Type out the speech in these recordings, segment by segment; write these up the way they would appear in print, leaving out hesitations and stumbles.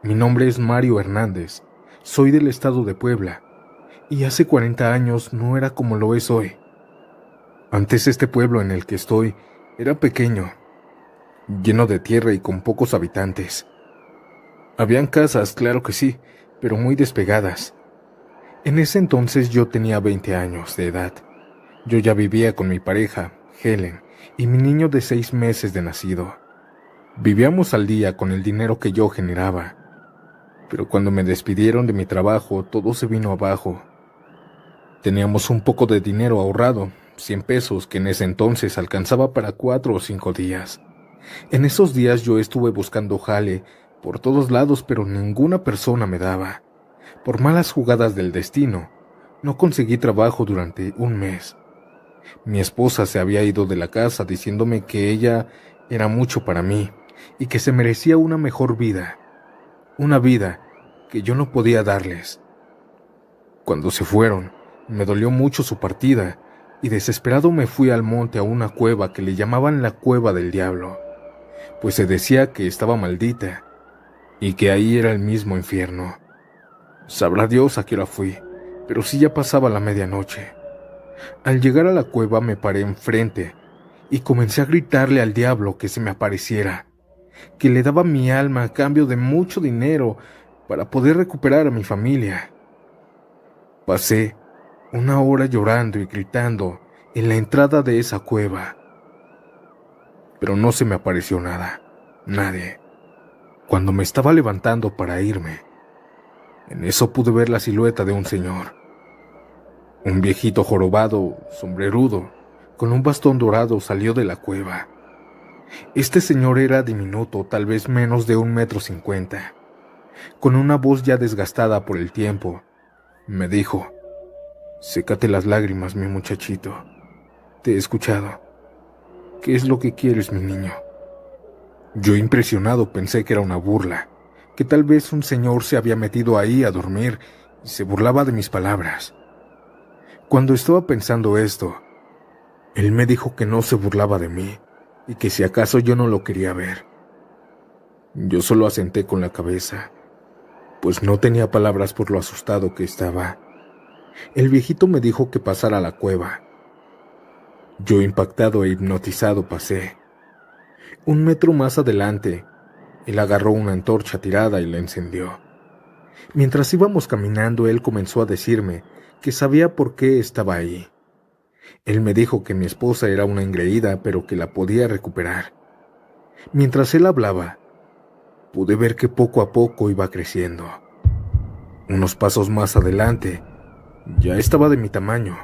Mi nombre es Mario Hernández, soy del estado de Puebla, y hace 40 años no era como lo es hoy. Antes este pueblo en el que estoy era pequeño, lleno de tierra y con pocos habitantes. Habían casas, claro que sí, pero muy despegadas. En ese entonces yo tenía 20 años de edad. Yo ya vivía con mi pareja, Helen, y mi niño de 6 meses de nacido. Vivíamos al día con el dinero que yo generaba, pero cuando me despidieron de mi trabajo todo se vino abajo. Teníamos un poco de dinero ahorrado, 100 pesos, que en ese entonces alcanzaba para 4 o 5 días. En esos días yo estuve buscando jale por todos lados, pero ninguna persona me daba. Por malas jugadas del destino, no conseguí trabajo durante un mes. Mi esposa se había ido de la casa diciéndome que ella era mucho para mí y que se merecía una mejor vida, una vida que yo no podía darles. Cuando se fueron, me dolió mucho su partida y desesperado me fui al monte a una cueva que le llamaban la Cueva del Diablo, pues se decía que estaba maldita y que ahí era el mismo infierno. Sabrá Dios a qué hora fui, pero sí ya pasaba la medianoche. Al llegar a la cueva me paré enfrente y comencé a gritarle al diablo que se me apareciera, que le daba mi alma a cambio de mucho dinero para poder recuperar a mi familia. Pasé una hora llorando y gritando en la entrada de esa cueva, pero no se me apareció nada, nadie. Cuando me estaba levantando para irme, en eso pude ver la silueta de un señor, un viejito jorobado, sombrerudo, con un bastón dorado salió de la cueva. Este señor era diminuto, tal vez menos de 1,50 m, con una voz ya desgastada por el tiempo. Me dijo: «Sécate las lágrimas, mi muchachito. Te he escuchado. ¿Qué es lo que quieres, mi niño?». Yo, impresionado, pensé que era una burla, que tal vez un señor se había metido ahí a dormir y se burlaba de mis palabras. Cuando estaba pensando esto, él me dijo que no se burlaba de mí y que si acaso yo no lo quería ver. Yo solo asenté con la cabeza, pues no tenía palabras por lo asustado que estaba. El viejito me dijo que pasara a la cueva. Yo, impactado e hipnotizado, pasé. 1 metro más adelante, él agarró una antorcha tirada y la encendió. Mientras íbamos caminando, él comenzó a decirme que sabía por qué estaba ahí. Él me dijo que mi esposa era una engreída, pero que la podía recuperar. Mientras él hablaba, pude ver que poco a poco iba creciendo. Unos pasos más adelante, ya estaba de mi tamaño.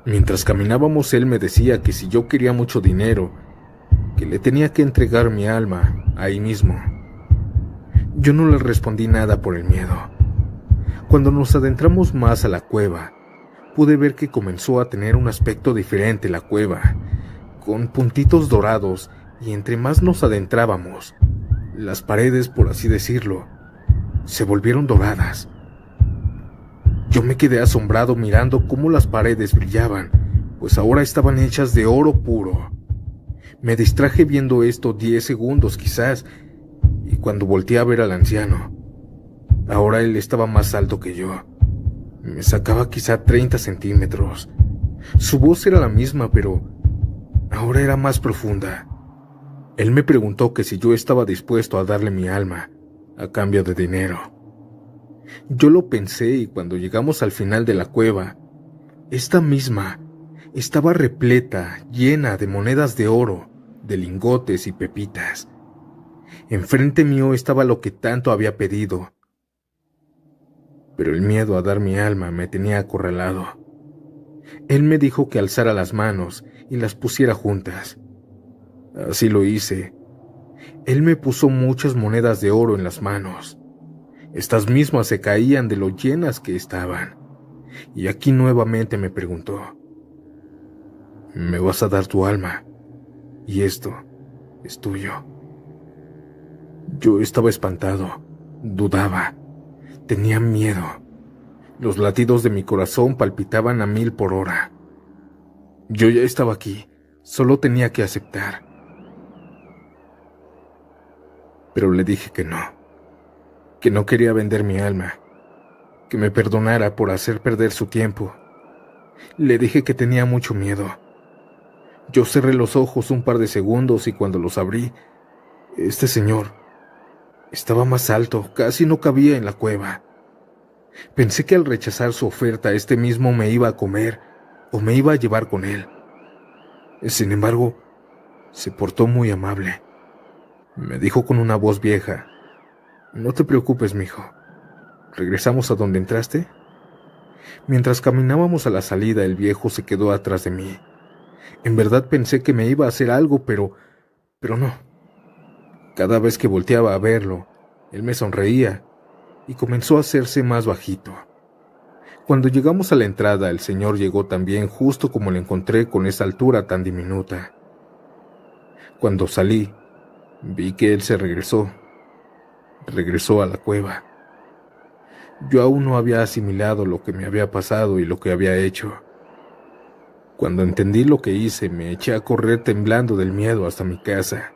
Mientras caminábamos, él me decía que si yo quería mucho dinero, que le tenía que entregar mi alma ahí mismo. Yo no le respondí nada por el miedo. Cuando nos adentramos más a la cueva, pude ver que comenzó a tener un aspecto diferente la cueva, con puntitos dorados, y entre más nos adentrábamos, las paredes, por así decirlo, se volvieron doradas. Yo me quedé asombrado mirando cómo las paredes brillaban, pues ahora estaban hechas de oro puro. Me distraje viendo esto 10 segundos quizás, y cuando volteé a ver al anciano, ahora él estaba más alto que yo. Me sacaba quizá 30 centímetros. Su voz era la misma, pero ahora era más profunda. Él me preguntó que si yo estaba dispuesto a darle mi alma a cambio de dinero. Yo lo pensé y cuando llegamos al final de la cueva, esta misma estaba repleta, llena de monedas de oro, de lingotes y pepitas. Enfrente mío estaba lo que tanto había pedido, pero el miedo a dar mi alma me tenía acorralado. Él me dijo que alzara las manos y las pusiera juntas. Así lo hice. Él me puso muchas monedas de oro en las manos. Estas mismas se caían de lo llenas que estaban. Y aquí nuevamente me preguntó: «¿Me vas a dar tu alma? Y esto es tuyo». Yo estaba espantado, dudaba, tenía miedo. Los latidos de mi corazón palpitaban a 1000 por hora. Yo ya estaba aquí, solo tenía que aceptar. Pero le dije que no. que no quería vender mi alma, que me perdonara por hacer perder su tiempo. Le dije que tenía mucho miedo. Yo cerré los ojos un par de segundos y cuando los abrí, este señor estaba más alto, casi no cabía en la cueva. Pensé que al rechazar su oferta, este mismo me iba a comer o me iba a llevar con él. Sin embargo, se portó muy amable. Me dijo con una voz vieja: «No te preocupes, mijo. ¿Regresamos a donde entraste?». Mientras caminábamos a la salida, el viejo se quedó atrás de mí. En verdad pensé que me iba a hacer algo, pero no. Cada vez que volteaba a verlo, él me sonreía y comenzó a hacerse más bajito. Cuando llegamos a la entrada, el señor llegó también justo como lo encontré, con esa altura tan diminuta. Cuando salí, vi que él se regresó a la cueva. Yo aún no había asimilado lo que me había pasado y lo que había hecho. Cuando entendí lo que hice, me eché a correr temblando del miedo hasta mi casa.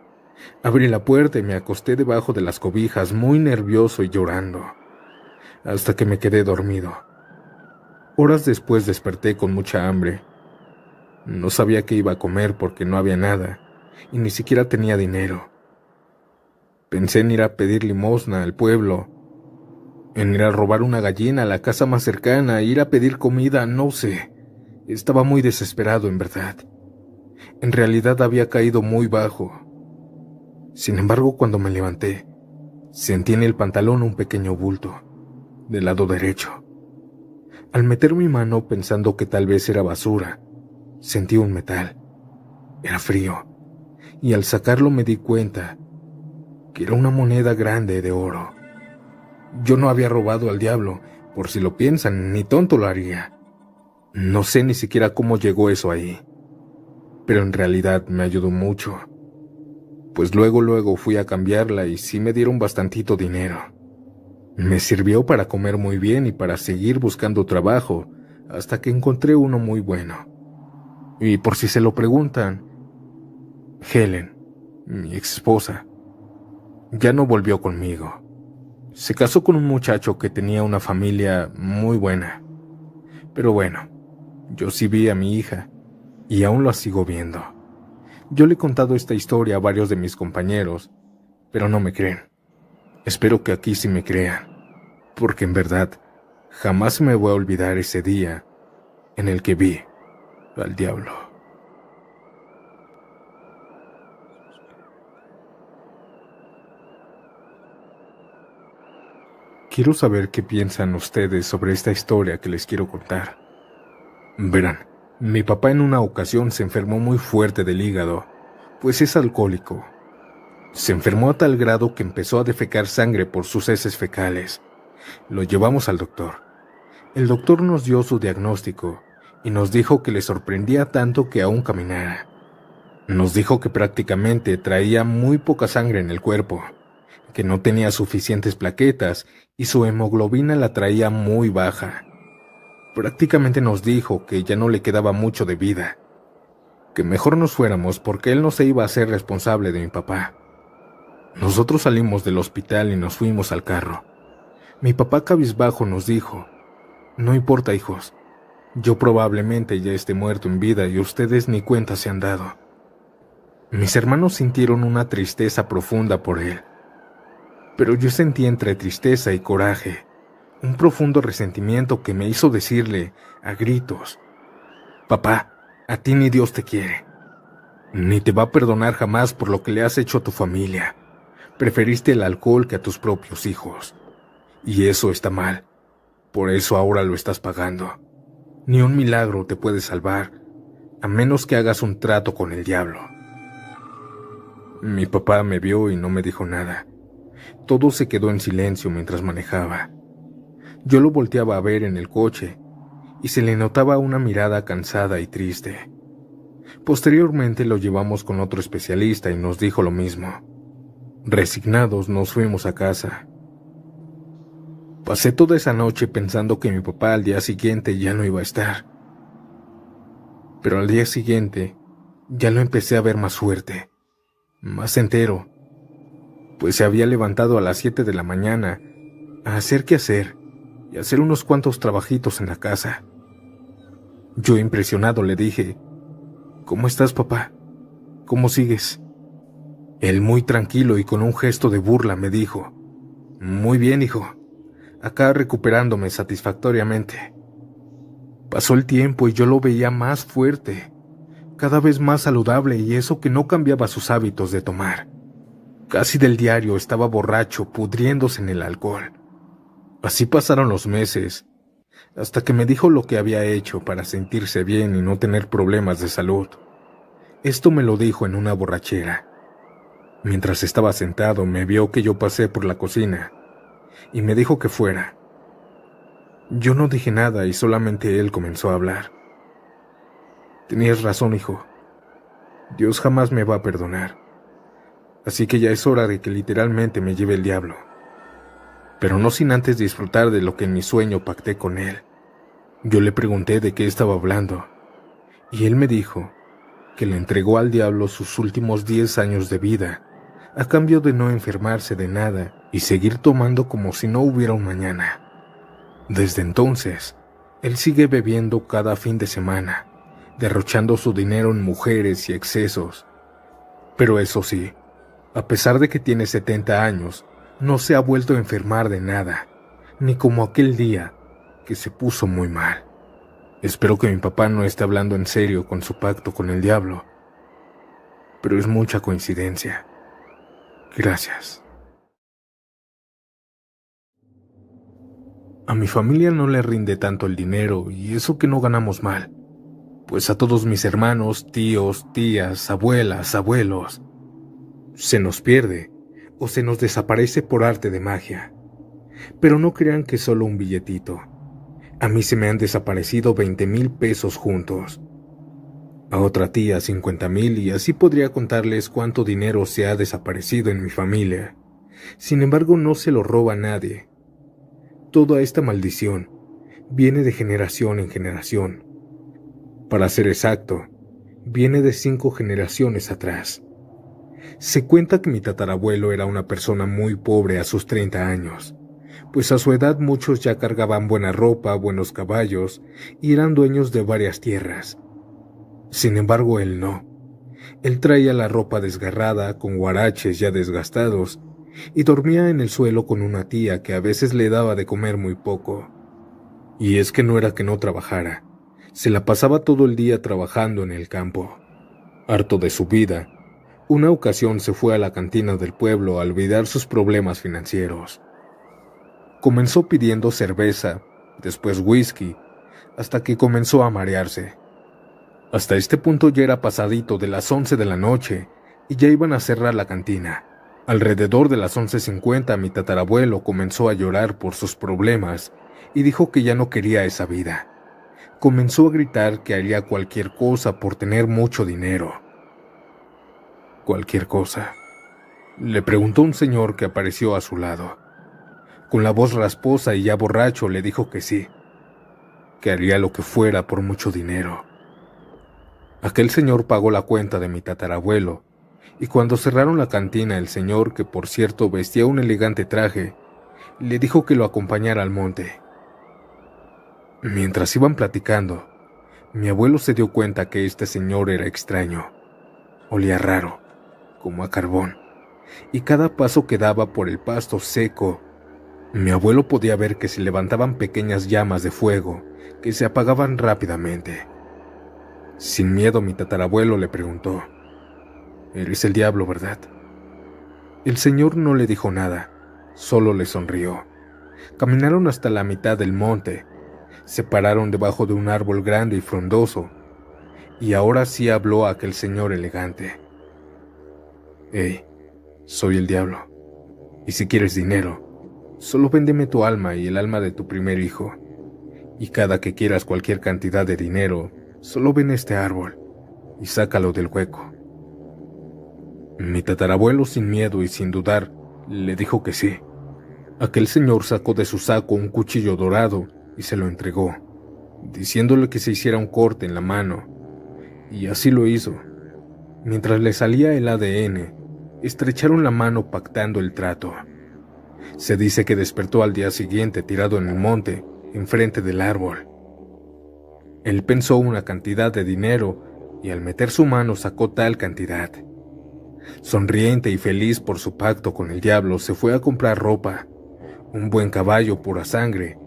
Abrí la puerta y me acosté debajo de las cobijas, muy nervioso y llorando, hasta que me quedé dormido. Horas después desperté con mucha hambre. No sabía qué iba a comer porque no había nada, y ni siquiera tenía dinero. Pensé en ir a pedir limosna al pueblo, en ir a robar una gallina a la casa más cercana, ir a pedir comida, no sé. Estaba muy desesperado, en verdad. En realidad había caído muy bajo. Sin embargo, cuando me levanté, sentí en el pantalón un pequeño bulto, del lado derecho. Al meter mi mano pensando que tal vez era basura, sentí un metal. Era frío, y al sacarlo me di cuenta que era una moneda grande de oro. Yo no había robado al diablo, por si lo piensan, ni tonto lo haría. No sé ni siquiera cómo llegó eso ahí, pero en realidad me ayudó mucho, pues luego fui a cambiarla y sí me dieron bastantito dinero. Me sirvió para comer muy bien y para seguir buscando trabajo, hasta que encontré uno muy bueno. Y por si se lo preguntan, Helen, mi ex esposa, ya no volvió conmigo. Se casó con un muchacho que tenía una familia muy buena. Pero bueno, yo sí vi a mi hija, y aún la sigo viendo. Yo le he contado esta historia a varios de mis compañeros, pero no me creen. Espero que aquí sí me crean, porque en verdad jamás me voy a olvidar ese día en el que vi al diablo. Quiero saber qué piensan ustedes sobre esta historia que les quiero contar. Verán, mi papá en una ocasión se enfermó muy fuerte del hígado, pues es alcohólico. Se enfermó a tal grado que empezó a defecar sangre por sus heces fecales. Lo llevamos al doctor. El doctor nos dio su diagnóstico y nos dijo que le sorprendía tanto que aún caminara. Nos dijo que prácticamente traía muy poca sangre en el cuerpo, que no tenía suficientes plaquetas y su hemoglobina la traía muy baja. Prácticamente nos dijo que ya no le quedaba mucho de vida, que mejor nos fuéramos porque él no se iba a hacer responsable de mi papá. Nosotros salimos del hospital y nos fuimos al carro. Mi papá cabizbajo nos dijo: «No importa, hijos, yo probablemente ya esté muerto en vida y ustedes ni cuenta se han dado». Mis hermanos sintieron una tristeza profunda por él, pero yo sentí entre tristeza y coraje un profundo resentimiento que me hizo decirle a gritos: «Papá, a ti ni Dios te quiere, ni te va a perdonar jamás por lo que le has hecho a tu familia. Preferiste el alcohol que a tus propios hijos, y eso está mal, por eso ahora lo estás pagando. Ni un milagro te puede salvar, a menos que hagas un trato con el diablo». Mi papá me vio y no me dijo nada. Todo se quedó en silencio mientras manejaba. Yo lo volteaba a ver en el coche y se le notaba una mirada cansada y triste. Posteriormente lo llevamos con otro especialista y nos dijo lo mismo. Resignados nos fuimos a casa. Pasé toda esa noche pensando que mi papá al día siguiente ya no iba a estar. Pero al día siguiente ya lo empecé a ver más fuerte, más entero, pues se había levantado a las 7 de la mañana a hacer qué hacer y a hacer unos cuantos trabajitos en la casa. Yo, impresionado, le dije: ¿Cómo estás, papá? ¿Cómo sigues? Él, muy tranquilo y con un gesto de burla, me dijo: Muy bien, hijo, acá recuperándome satisfactoriamente. Pasó el tiempo y yo lo veía más fuerte, cada vez más saludable, y eso que no cambiaba sus hábitos de tomar. Casi del diario estaba borracho, pudriéndose en el alcohol. Así pasaron los meses, hasta que me dijo lo que había hecho para sentirse bien y no tener problemas de salud. Esto me lo dijo en una borrachera. Mientras estaba sentado, me vio que yo pasé por la cocina y me dijo que fuera. Yo no dije nada y solamente él comenzó a hablar. Tenías razón, hijo. Dios jamás me va a perdonar. Así que ya es hora de que literalmente me lleve el diablo. Pero no sin antes disfrutar de lo que en mi sueño pacté con él. Yo le pregunté de qué estaba hablando, y él me dijo que le entregó al diablo sus últimos 10 años de vida, a cambio de no enfermarse de nada y seguir tomando como si no hubiera un mañana. Desde entonces, él sigue bebiendo cada fin de semana, derrochando su dinero en mujeres y excesos. Pero eso sí, a pesar de que tiene 70 años, no se ha vuelto a enfermar de nada, ni como aquel día que se puso muy mal. Espero que mi papá no esté hablando en serio con su pacto con el diablo, pero es mucha coincidencia. Gracias. A mi familia no le rinde tanto el dinero, y eso que no ganamos mal, pues a todos mis hermanos, tíos, tías, abuelas, abuelos, se nos pierde o se nos desaparece por arte de magia. Pero no crean que solo un billetito. A mí se me han desaparecido 20,000 pesos juntos. A otra tía 50,000, y así podría contarles cuánto dinero se ha desaparecido en mi familia. Sin embargo, no se lo roba a nadie. Toda esta maldición viene de generación en generación. Para ser exacto, viene de 5 generaciones atrás. Se cuenta que mi tatarabuelo era una persona muy pobre a sus 30 años, pues a su edad muchos ya cargaban buena ropa, buenos caballos y eran dueños de varias tierras. Sin embargo, él no. Él traía la ropa desgarrada, con guaraches ya desgastados, y dormía en el suelo con una tía que a veces le daba de comer muy poco. Y es que no era que no trabajara, se la pasaba todo el día trabajando en el campo. Harto de su vida, una ocasión se fue a la cantina del pueblo a olvidar sus problemas financieros. Comenzó pidiendo cerveza, después whisky, hasta que comenzó a marearse. Hasta este punto ya era pasadito de las 11 de la noche y ya iban a cerrar la cantina. Alrededor de las 11:50 mi tatarabuelo comenzó a llorar por sus problemas y dijo que ya no quería esa vida. Comenzó a gritar que haría cualquier cosa por tener mucho dinero. ¿Cualquier cosa?, le preguntó un señor que apareció a su lado. Con la voz rasposa y ya borracho le dijo que sí, que haría lo que fuera por mucho dinero. Aquel señor pagó la cuenta de mi tatarabuelo, y cuando cerraron la cantina, el señor, que por cierto vestía un elegante traje, le dijo que lo acompañara al monte. Mientras iban platicando, mi abuelo se dio cuenta que este señor era extraño. Olía raro, como a carbón, y cada paso que daba por el pasto seco, mi abuelo podía ver que se levantaban pequeñas llamas de fuego que se apagaban rápidamente. Sin miedo, mi tatarabuelo le preguntó: «Eres el diablo, ¿verdad?». El señor no le dijo nada, solo le sonrió. Caminaron hasta la mitad del monte, se pararon debajo de un árbol grande y frondoso, y ahora sí habló aquel señor elegante. «Hey, soy el diablo, y si quieres dinero, solo véndeme tu alma y el alma de tu primer hijo, y cada que quieras cualquier cantidad de dinero, solo ven este árbol y sácalo del hueco». Mi tatarabuelo, sin miedo y sin dudar, le dijo que sí. Aquel señor sacó de su saco un cuchillo dorado y se lo entregó, diciéndole que se hiciera un corte en la mano, y así lo hizo. Mientras le salía el ADN, estrecharon la mano pactando el trato. Se dice que despertó al día siguiente tirado en un monte, enfrente del árbol. Él pensó una cantidad de dinero y al meter su mano sacó tal cantidad. Sonriente y feliz por su pacto con el diablo, se fue a comprar ropa, un buen caballo pura sangre,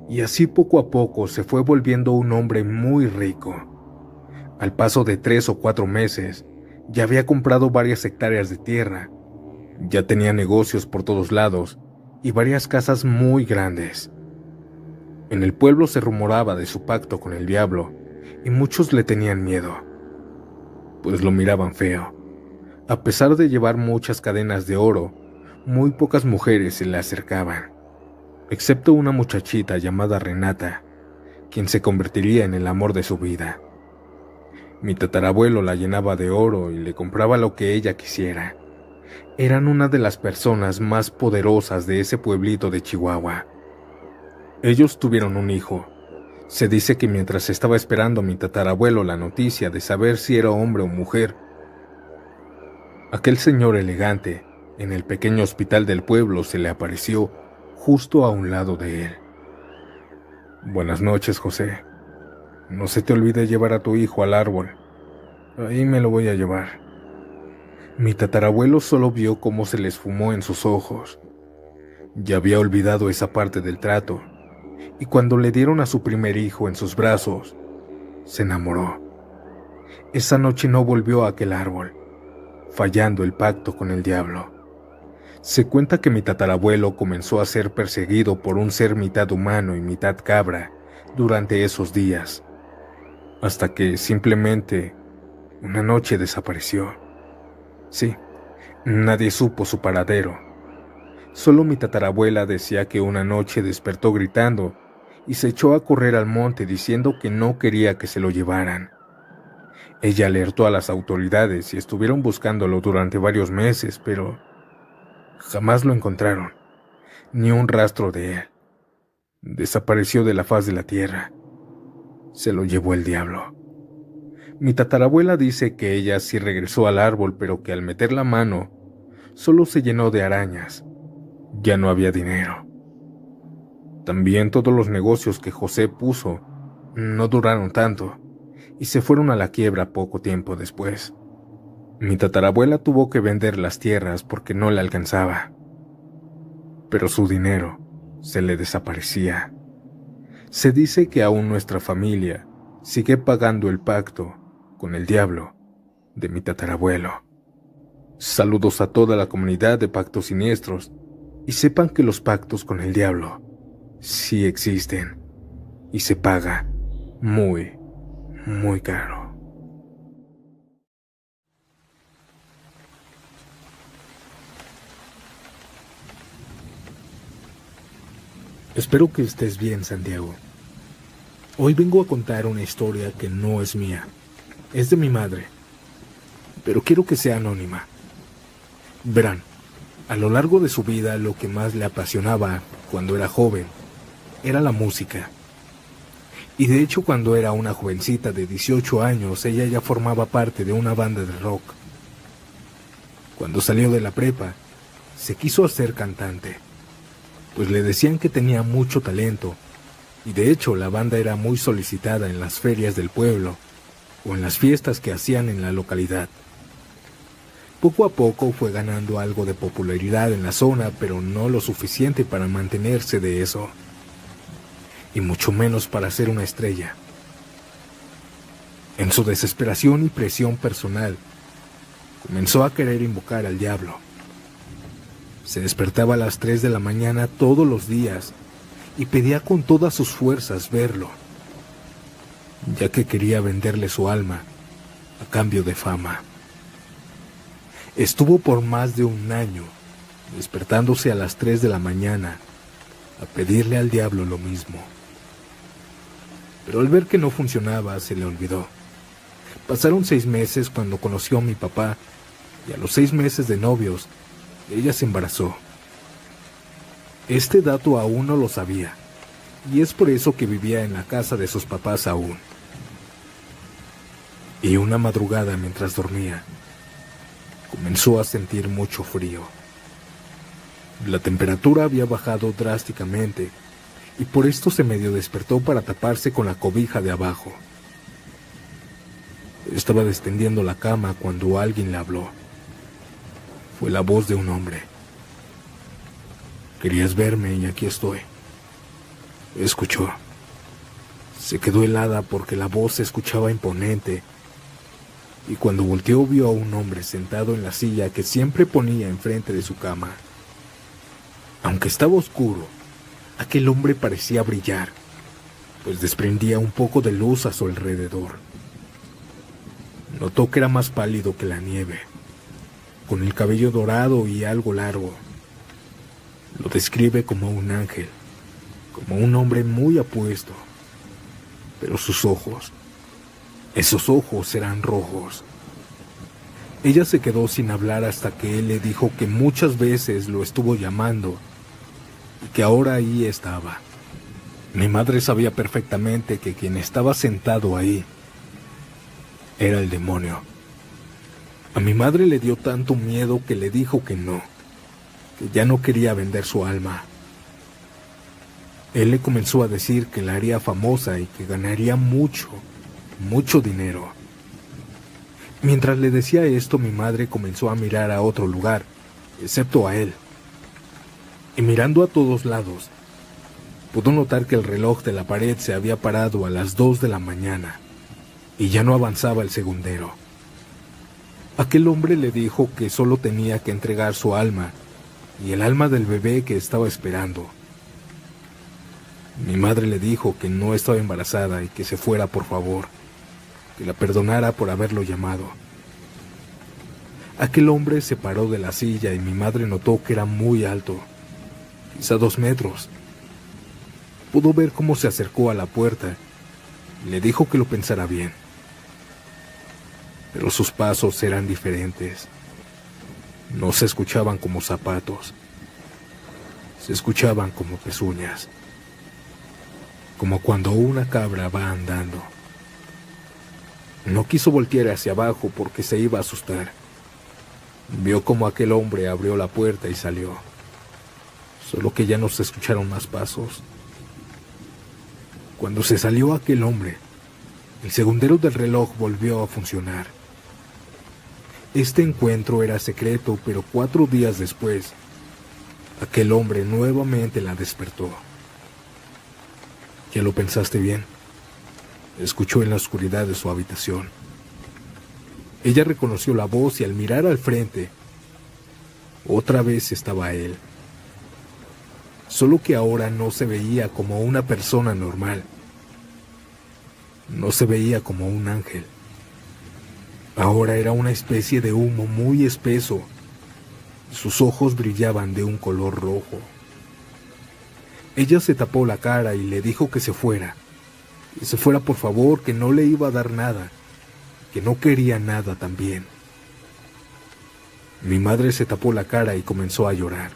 y así poco a poco se fue volviendo un hombre muy rico. Al paso de 3 o 4 meses, ya había comprado varias hectáreas de tierra, ya tenía negocios por todos lados y varias casas muy grandes. En el pueblo se rumoraba de su pacto con el diablo y muchos le tenían miedo, pues lo miraban feo. A pesar de llevar muchas cadenas de oro, muy pocas mujeres se le acercaban, excepto una muchachita llamada Renata, quien se convertiría en el amor de su vida. Mi tatarabuelo la llenaba de oro y le compraba lo que ella quisiera. Eran una de las personas más poderosas de ese pueblito de Chihuahua. Ellos tuvieron un hijo. Se dice que mientras estaba esperando mi tatarabuelo la noticia de saber si era hombre o mujer, aquel señor elegante, en el pequeño hospital del pueblo, se le apareció justo a un lado de él. «Buenas noches, José. No se te olvide llevar a tu hijo al árbol. Ahí me lo voy a llevar». Mi tatarabuelo solo vio cómo se le esfumó en sus ojos. Ya había olvidado esa parte del trato, y cuando le dieron a su primer hijo en sus brazos, se enamoró. Esa noche no volvió a aquel árbol, fallando el pacto con el diablo. Se cuenta que mi tatarabuelo comenzó a ser perseguido por un ser mitad humano y mitad cabra durante esos días, hasta que simplemente una noche desapareció. Sí, nadie supo su paradero. Solo mi tatarabuela decía que una noche despertó gritando y se echó a correr al monte diciendo que no quería que se lo llevaran. Ella alertó a las autoridades y estuvieron buscándolo durante varios meses, pero jamás lo encontraron, ni un rastro de él. Desapareció de la faz de la tierra. Se lo llevó el diablo. Mi tatarabuela dice que ella sí regresó al árbol, pero que al meter la mano solo se llenó de arañas. Ya no había dinero. También todos los negocios que José puso no duraron tanto y se fueron a la quiebra poco tiempo después. Mi tatarabuela tuvo que vender las tierras porque no le alcanzaba, pero su dinero se le desaparecía. Se dice que aún nuestra familia sigue pagando el pacto con el diablo de mi tatarabuelo. Saludos a toda la comunidad de Pactos Siniestros y sepan que los pactos con el diablo sí existen y se paga muy, muy caro. Espero que estés bien, Santiago. Hoy vengo a contar una historia que no es mía, es de mi madre, pero quiero que sea anónima. Verán, a lo largo de su vida lo que más le apasionaba cuando era joven era la música. Y de hecho cuando era una jovencita de 18 años ella ya formaba parte de una banda de rock. Cuando salió de la prepa, se quiso hacer cantante, pues le decían que tenía mucho talento, y de hecho la banda era muy solicitada en las ferias del pueblo o en las fiestas que hacían en la localidad. Poco a poco fue ganando algo de popularidad en la zona, pero no lo suficiente para mantenerse de eso, y mucho menos para ser una estrella. En su desesperación y presión personal, comenzó a querer invocar al diablo. Se despertaba a las 3 de la mañana todos los días y pedía con todas sus fuerzas verlo, ya que quería venderle su alma a cambio de fama. Estuvo por más de un año despertándose a las 3 de la mañana a pedirle al diablo lo mismo. Pero al ver que no funcionaba, se le olvidó. Pasaron 6 meses cuando conoció a mi papá y a los 6 meses de novios, ella se embarazó. Este dato aún no lo sabía, y es por eso que vivía en la casa de sus papás aún. Y una madrugada mientras dormía, comenzó a sentir mucho frío. La temperatura había bajado drásticamente y por esto se medio despertó para taparse con la cobija de abajo. Estaba descendiendo la cama cuando alguien le habló. Fue la voz de un hombre. «Querías verme y aquí estoy». Escuchó. Se quedó helada porque la voz se escuchaba imponente, y cuando volteó vio a un hombre sentado en la silla que siempre ponía enfrente de su cama. Aunque estaba oscuro, aquel hombre parecía brillar, pues desprendía un poco de luz a su alrededor. Notó que era más pálido que la nieve, con el cabello dorado y algo largo. Lo describe como un ángel, como un hombre muy apuesto, pero sus ojos, esos ojos eran rojos. Ella se quedó sin hablar hasta que él le dijo que muchas veces lo estuvo llamando y que ahora ahí estaba. Mi madre sabía perfectamente que quien estaba sentado ahí era el demonio. A mi madre le dio tanto miedo que le dijo que no, que ya no quería vender su alma. Él le comenzó a decir que la haría famosa y que ganaría mucho, mucho dinero. Mientras le decía esto, mi madre comenzó a mirar a otro lugar, excepto a él. Y mirando a todos lados, pudo notar que el reloj de la pared se había parado a las 2 de la mañana y ya no avanzaba el segundero. Aquel hombre le dijo que solo tenía que entregar su alma y el alma del bebé que estaba esperando. Mi madre le dijo que no estaba embarazada y que se fuera, por favor, que la perdonara por haberlo llamado. Aquel hombre se paró de la silla y mi madre notó que era muy alto, quizá 2 metros. Pudo ver cómo se acercó a la puerta y le dijo que lo pensara bien. Pero sus pasos eran diferentes. No se escuchaban como zapatos. Se escuchaban como pezuñas. Como cuando una cabra va andando. No quiso voltear hacia abajo porque se iba a asustar. Vio como aquel hombre abrió la puerta y salió. Solo que ya no se escucharon más pasos. Cuando se salió aquel hombre, el segundero del reloj volvió a funcionar. Este encuentro era secreto, pero 4 días después, aquel hombre nuevamente la despertó. «¿Ya lo pensaste bien?», escuchó en la oscuridad de su habitación. Ella reconoció la voz y al mirar al frente, otra vez estaba él. Solo que ahora no se veía como una persona normal. No se veía como un ángel. Ahora era una especie de humo muy espeso. Sus ojos brillaban de un color rojo. Ella se tapó la cara y le dijo que se fuera. Que se fuera, por favor, que no le iba a dar nada, que no quería nada también. Mi madre se tapó la cara y comenzó a llorar.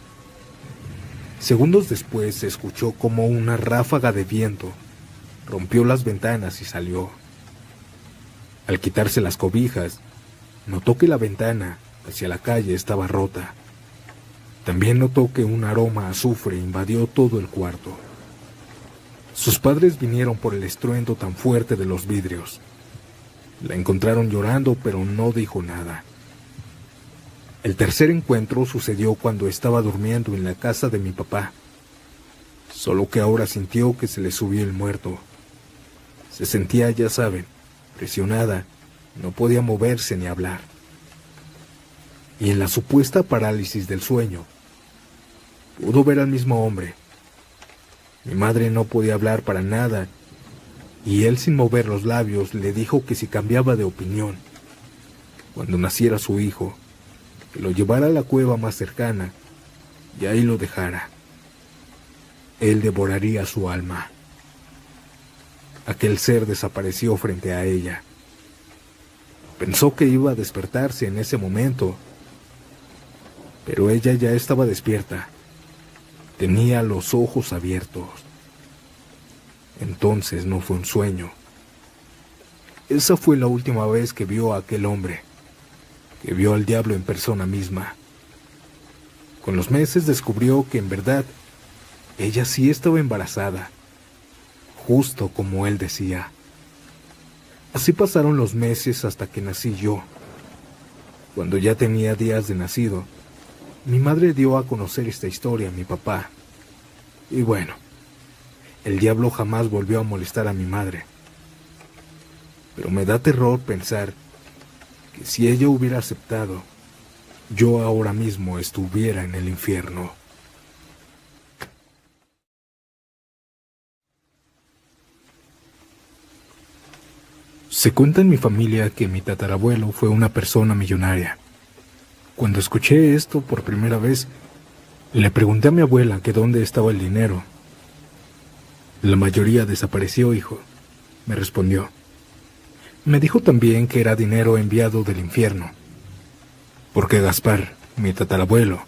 Segundos después se escuchó como una ráfaga de viento rompió las ventanas y salió. Al quitarse las cobijas, notó que la ventana hacia la calle estaba rota. También notó que un aroma a azufre invadió todo el cuarto. Sus padres vinieron por el estruendo tan fuerte de los vidrios. La encontraron llorando, pero no dijo nada. El tercer encuentro sucedió cuando estaba durmiendo en la casa de mi papá. Solo que ahora sintió que se le subió el muerto. Se sentía, ya saben, presionada, no podía moverse ni hablar. Y en la supuesta parálisis del sueño, pudo ver al mismo hombre. Mi madre no podía hablar para nada, y él sin mover los labios le dijo que si cambiaba de opinión, cuando naciera su hijo, que lo llevara a la cueva más cercana y ahí lo dejara. Él devoraría su alma. Aquel ser desapareció frente a ella. Pensó que iba a despertarse en ese momento, pero ella ya estaba despierta. Tenía los ojos abiertos. Entonces no fue un sueño. Esa fue la última vez que vio a aquel hombre, que vio al diablo en persona misma. Con los meses descubrió que en verdad ella sí estaba embarazada, justo como él decía. Así pasaron los meses hasta que nací yo. Cuando ya tenía días de nacido, mi madre dio a conocer esta historia a mi papá. Y bueno, el diablo jamás volvió a molestar a mi madre. Pero me da terror pensar que si ella hubiera aceptado, yo ahora mismo estuviera en el infierno. Se cuenta en mi familia que mi tatarabuelo fue una persona millonaria. Cuando escuché esto por primera vez, le pregunté a mi abuela que dónde estaba el dinero. La mayoría desapareció, hijo, me respondió. Me dijo también que era dinero enviado del infierno, porque Gaspar, mi tatarabuelo,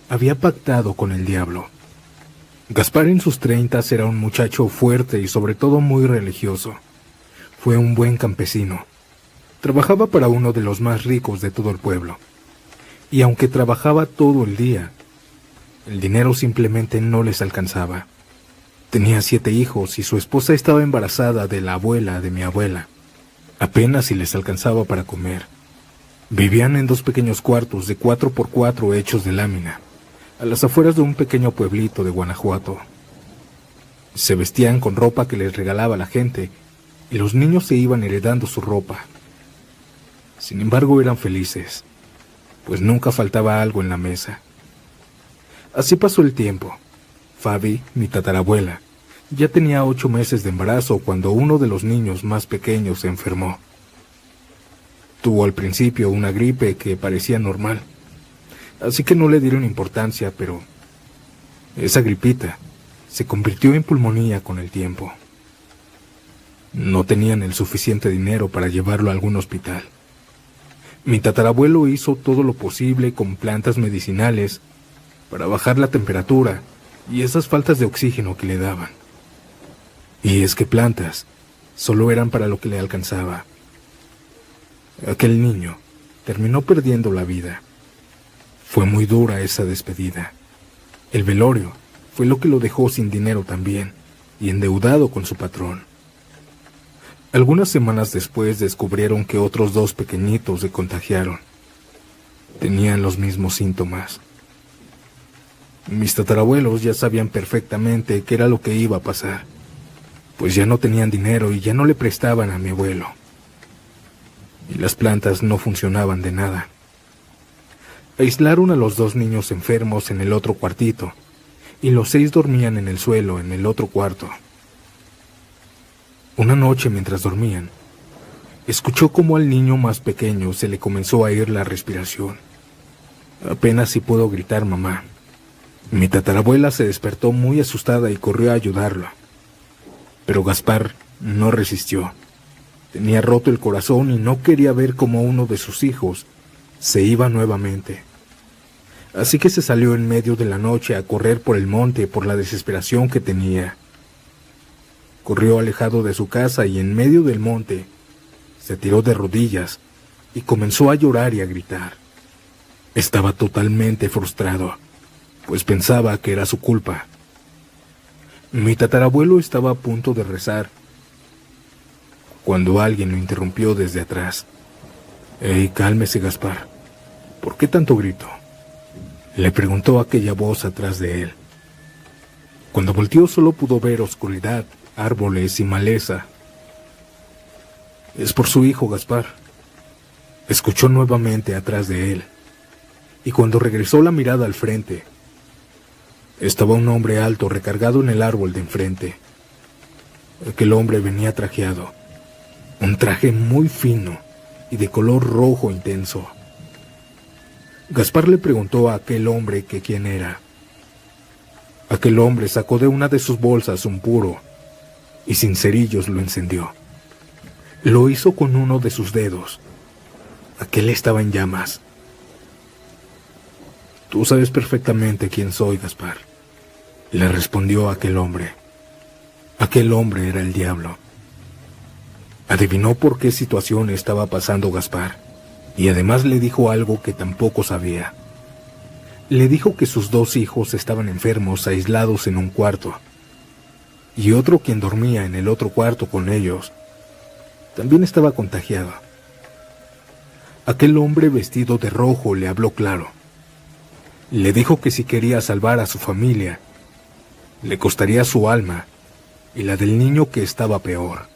había pactado con el diablo. Gaspar en sus 30 era un muchacho fuerte y sobre todo muy religioso. Fue un buen campesino. Trabajaba para uno de los más ricos de todo el pueblo. Y aunque trabajaba todo el día, el dinero simplemente no les alcanzaba. Tenía 7 hijos y su esposa estaba embarazada de la abuela de mi abuela. Apenas si les alcanzaba para comer. Vivían en 2 pequeños cuartos de 4x4 hechos de lámina, a las afueras de un pequeño pueblito de Guanajuato. Se vestían con ropa que les regalaba la gente, y los niños se iban heredando su ropa. Sin embargo, eran felices, pues nunca faltaba algo en la mesa. Así pasó el tiempo. Fabi, mi tatarabuela, ya tenía 8 meses de embarazo cuando uno de los niños más pequeños se enfermó. Tuvo al principio una gripe que parecía normal, así que no le dieron importancia, pero esa gripita se convirtió en pulmonía con el tiempo. No tenían el suficiente dinero para llevarlo a algún hospital. Mi tatarabuelo hizo todo lo posible con plantas medicinales para bajar la temperatura y esas faltas de oxígeno que le daban. Y es que plantas solo eran para lo que le alcanzaba. Aquel niño terminó perdiendo la vida. Fue muy dura esa despedida. El velorio fue lo que lo dejó sin dinero también y endeudado con su patrón. Algunas semanas después descubrieron que otros 2 pequeñitos se contagiaron. Tenían los mismos síntomas. Mis tatarabuelos ya sabían perfectamente qué era lo que iba a pasar, pues ya no tenían dinero y ya no le prestaban a mi abuelo. Y las plantas no funcionaban de nada. Aislaron a los 2 niños enfermos en el otro cuartito, y los 6 dormían en el suelo en el otro cuarto. Una noche mientras dormían, escuchó cómo al niño más pequeño se le comenzó a ir la respiración. Apenas si pudo gritar mamá. Mi tatarabuela se despertó muy asustada y corrió a ayudarlo. Pero Gaspar no resistió. Tenía roto el corazón y no quería ver cómo uno de sus hijos se iba nuevamente. Así que se salió en medio de la noche a correr por el monte por la desesperación que tenía. Corrió alejado de su casa y en medio del monte se tiró de rodillas y comenzó a llorar y a gritar. Estaba totalmente frustrado, pues pensaba que era su culpa. Mi tatarabuelo estaba a punto de rezar, cuando alguien lo interrumpió desde atrás. «Ey, cálmese, Gaspar. ¿Por qué tanto grito?», le preguntó aquella voz atrás de él. Cuando volteó solo pudo ver oscuridad, árboles y maleza. «Es por su hijo, Gaspar», escuchó nuevamente atrás de él, y cuando regresó la mirada al frente, estaba un hombre alto recargado en el árbol de enfrente. Aquel hombre venía trajeado, un traje muy fino y de color rojo intenso. Gaspar le preguntó a aquel hombre que quién era. Aquel hombre sacó de una de sus bolsas un puro y sin cerillos lo encendió. Lo hizo con uno de sus dedos. Aquel estaba en llamas. «Tú sabes perfectamente quién soy, Gaspar», le respondió aquel hombre. Aquel hombre era el diablo. Adivinó por qué situación estaba pasando Gaspar, y además le dijo algo que tampoco sabía. Le dijo que sus 2 hijos estaban enfermos, aislados en un cuarto, y otro, quien dormía en el otro cuarto con ellos, también estaba contagiado. Aquel hombre vestido de rojo le habló claro. Le dijo que si quería salvar a su familia, le costaría su alma y la del niño, que estaba peor.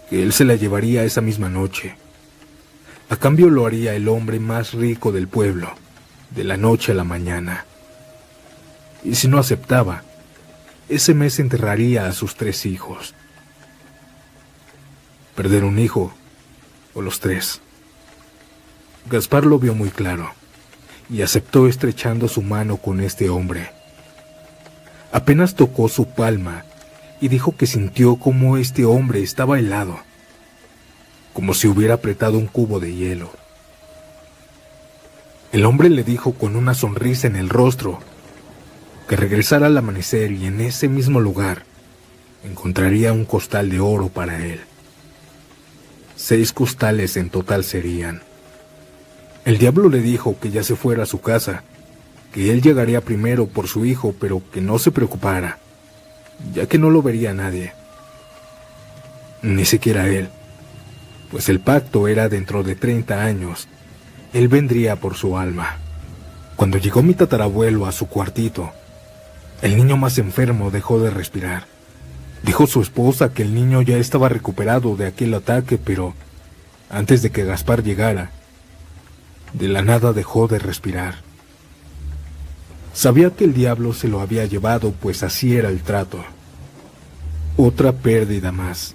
Que él se la llevaría esa misma noche. A cambio lo haría el hombre más rico del pueblo, de la noche a la mañana. Y si no aceptaba, ese mes enterraría a sus 3 hijos. Perder un hijo o los 3. Gaspar lo vio muy claro y aceptó, estrechando su mano con este hombre. Apenas tocó su palma y dijo que sintió como este hombre estaba helado, como si hubiera apretado un cubo de hielo. El hombre le dijo con una sonrisa en el rostro que regresara al amanecer y en ese mismo lugar encontraría un costal de oro para él. 6 costales en total serían. El diablo le dijo que ya se fuera a su casa, que él llegaría primero por su hijo, pero que no se preocupara, ya que no lo vería nadie, ni siquiera él, pues el pacto era dentro de 30 años. Él vendría por su alma. Cuando llegó mi tatarabuelo a su cuartito, el niño más enfermo dejó de respirar. Dijo su esposa que el niño ya estaba recuperado de aquel ataque, pero antes de que Gaspar llegara, de la nada dejó de respirar. Sabía que el diablo se lo había llevado, pues así era el trato. Otra pérdida más.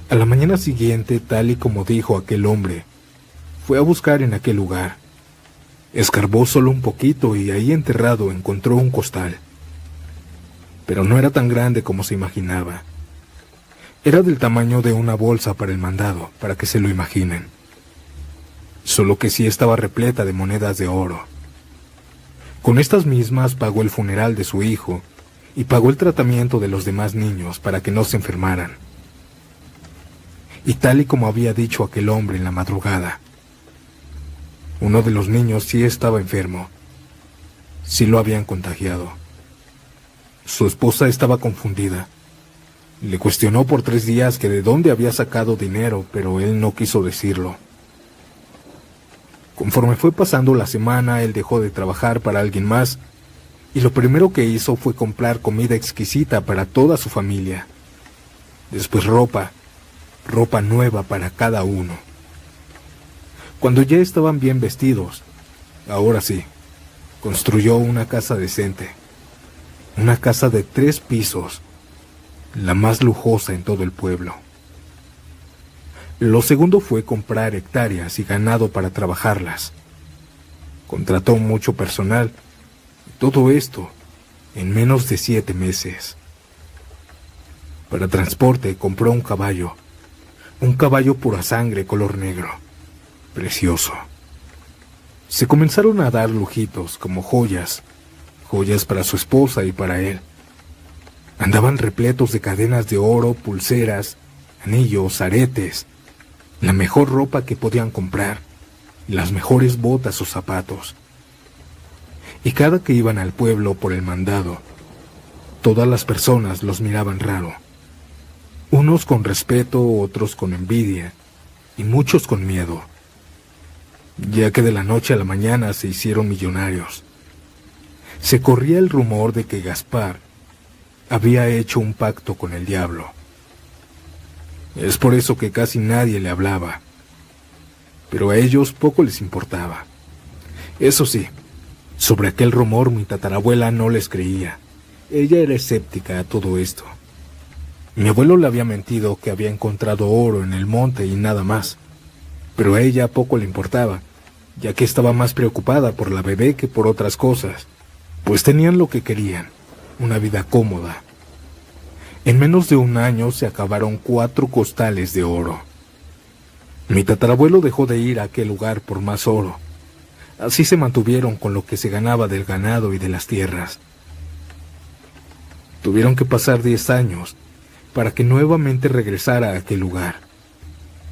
A la mañana siguiente, tal y como dijo aquel hombre, fue a buscar en aquel lugar. Escarbó solo un poquito y ahí enterrado encontró un costal. Pero no era tan grande como se imaginaba. Era del tamaño de una bolsa para el mandado, para que se lo imaginen. Solo que sí estaba repleta de monedas de oro. Con estas mismas pagó el funeral de su hijo y pagó el tratamiento de los demás niños para que no se enfermaran. Y tal y como había dicho aquel hombre en la madrugada, uno de los niños sí estaba enfermo. Sí lo habían contagiado. Su esposa estaba confundida. Le cuestionó por 3 días que de dónde había sacado dinero, pero él no quiso decirlo. Conforme fue pasando la semana, él dejó de trabajar para alguien más, y lo primero que hizo fue comprar comida exquisita para toda su familia. Después ropa nueva para cada uno. Cuando ya estaban bien vestidos, ahora sí, construyó una casa decente. Una casa de 3 pisos, la más lujosa en todo el pueblo. Lo segundo fue comprar hectáreas y ganado para trabajarlas. Contrató mucho personal, y todo esto en menos de 7 meses. Para transporte compró un caballo pura sangre color negro, precioso. Se comenzaron a dar lujitos como joyas para su esposa y para él. Andaban repletos de cadenas de oro, pulseras, anillos, aretes, la mejor ropa que podían comprar, las mejores botas o zapatos. Y cada que iban al pueblo por el mandado, todas las personas los miraban raro. Unos con respeto, otros con envidia, y muchos con miedo, ya que de la noche a la mañana se hicieron millonarios. Se corría el rumor de que Gaspar había hecho un pacto con el diablo. Es por eso que casi nadie le hablaba, pero a ellos poco les importaba. Eso sí, sobre aquel rumor mi tatarabuela no les creía. Ella era escéptica a todo esto. Mi abuelo le había mentido que había encontrado oro en el monte y nada más, pero a ella poco le importaba, ya que estaba más preocupada por la bebé que por otras cosas, pues tenían lo que querían, una vida cómoda. En menos de un año se acabaron 4 costales de oro. Mi tatarabuelo dejó de ir a aquel lugar por más oro. Así se mantuvieron con lo que se ganaba del ganado y de las tierras. Tuvieron que pasar 10 años para que nuevamente regresara a aquel lugar,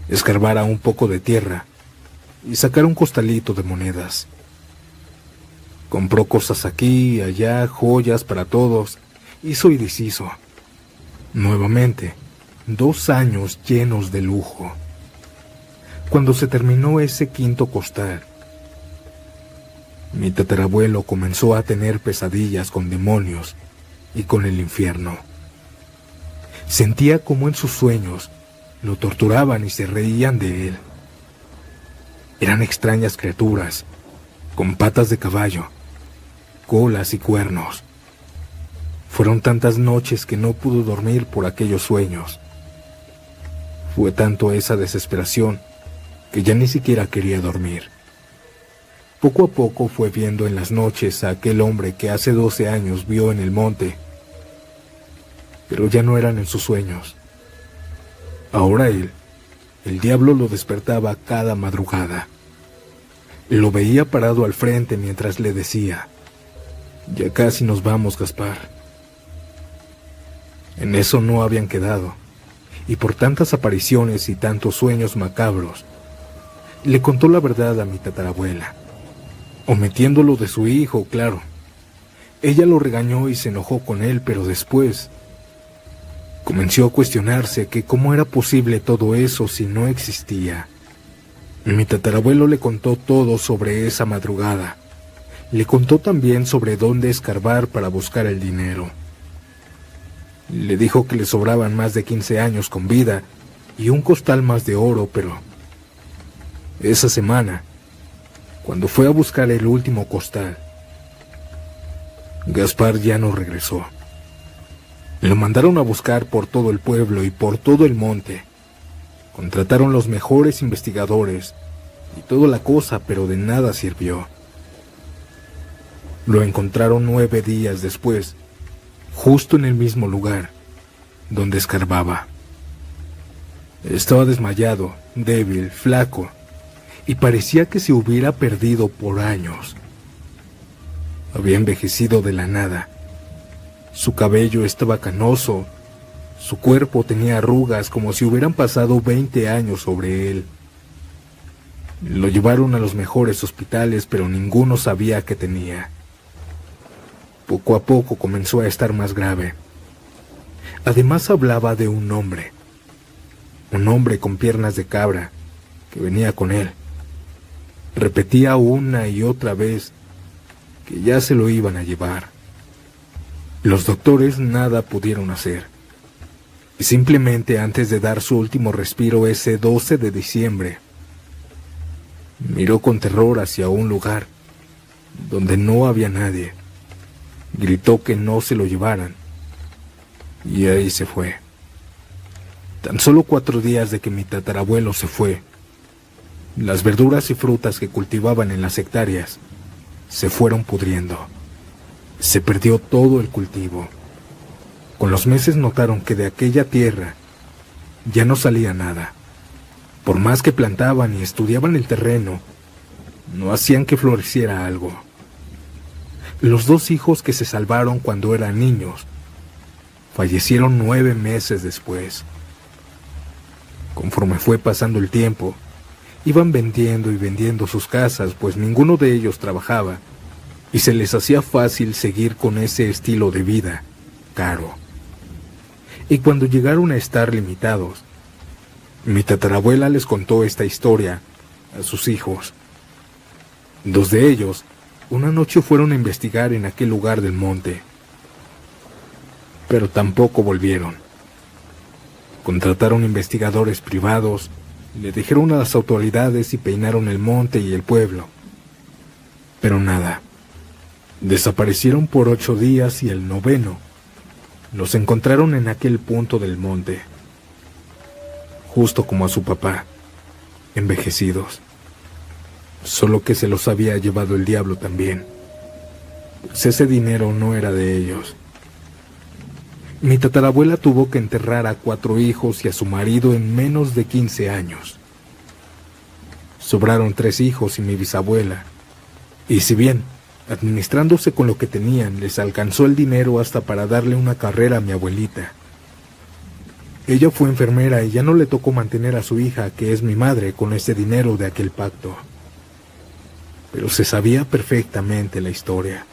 escarbara un poco de tierra y sacara un costalito de monedas. Compró cosas aquí y allá, joyas para todos, hizo y deshizo. Nuevamente, 2 años llenos de lujo. Cuando se terminó ese quinto costal, mi tatarabuelo comenzó a tener pesadillas con demonios y con el infierno. Sentía como en sus sueños lo torturaban y se reían de él. Eran extrañas criaturas, con patas de caballo, colas y cuernos. Fueron tantas noches que no pudo dormir por aquellos sueños. Fue tanto esa desesperación que ya ni siquiera quería dormir. Poco a poco fue viendo en las noches a aquel hombre que hace 12 años vio en el monte, pero ya no eran en sus sueños. Ahora el diablo lo despertaba cada madrugada. Lo veía parado al frente mientras le decía: «Ya casi nos vamos, Gaspar». En eso no habían quedado, y por tantas apariciones y tantos sueños macabros, le contó la verdad a mi tatarabuela, omitiéndolo de su hijo, claro. Ella lo regañó y se enojó con él, pero después comenzó a cuestionarse que cómo era posible todo eso si no existía. Mi tatarabuelo le contó todo sobre esa madrugada. Le contó también sobre dónde escarbar para buscar el dinero. Le dijo que le sobraban más de 15 años con vida y un costal más de oro, pero esa semana, cuando fue a buscar el último costal, Gaspar ya no regresó. Lo mandaron a buscar por todo el pueblo y por todo el monte. Contrataron los mejores investigadores y toda la cosa, pero de nada sirvió. Lo encontraron 9 días después, justo en el mismo lugar donde escarbaba. Estaba desmayado, débil, flaco, y parecía que se hubiera perdido por años. Había envejecido de la nada. Su cabello estaba canoso, su cuerpo tenía arrugas como si hubieran pasado 20 años sobre él. Lo llevaron a los mejores hospitales, pero ninguno sabía qué tenía. Poco a poco comenzó a estar más grave. Además hablaba de un hombre con piernas de cabra, que venía con él. Repetía una y otra vez que ya se lo iban a llevar. Los doctores nada pudieron hacer. Y simplemente antes de dar su último respiro ese 12 de diciembre, miró con terror hacia un lugar donde no había nadie. Gritó que no se lo llevaran. Y ahí se fue. Tan solo 4 días de que mi tatarabuelo se fue, las verduras y frutas que cultivaban en las hectáreas se fueron pudriendo. Se perdió todo el cultivo. Con los meses notaron que de aquella tierra ya no salía nada. Por más que plantaban y estudiaban el terreno, no hacían que floreciera algo. Los 2 hijos que se salvaron cuando eran niños fallecieron 9 meses después. Conforme fue pasando el tiempo, iban vendiendo y vendiendo sus casas, pues ninguno de ellos trabajaba y se les hacía fácil seguir con ese estilo de vida caro. Y cuando llegaron a estar limitados, mi tatarabuela les contó esta historia a sus hijos. 2 de ellos, una noche fueron a investigar en aquel lugar del monte, pero tampoco volvieron. Contrataron investigadores privados, le dijeron a las autoridades y peinaron el monte y el pueblo, pero nada. Desaparecieron por 8 días y el 9º los encontraron en aquel punto del monte, justo como a su papá, envejecidos. Solo que se los había llevado el diablo también, pues ese dinero no era de ellos. Mi tatarabuela tuvo que enterrar a 4 hijos y a su marido en menos de 15 años. Sobraron 3 hijos y mi bisabuela, y si bien administrándose con lo que tenían, les alcanzó el dinero hasta para darle una carrera a mi abuelita. Ella fue enfermera y ya no le tocó mantener a su hija, que es mi madre, con ese dinero de aquel pacto. pero se sabía perfectamente la historia.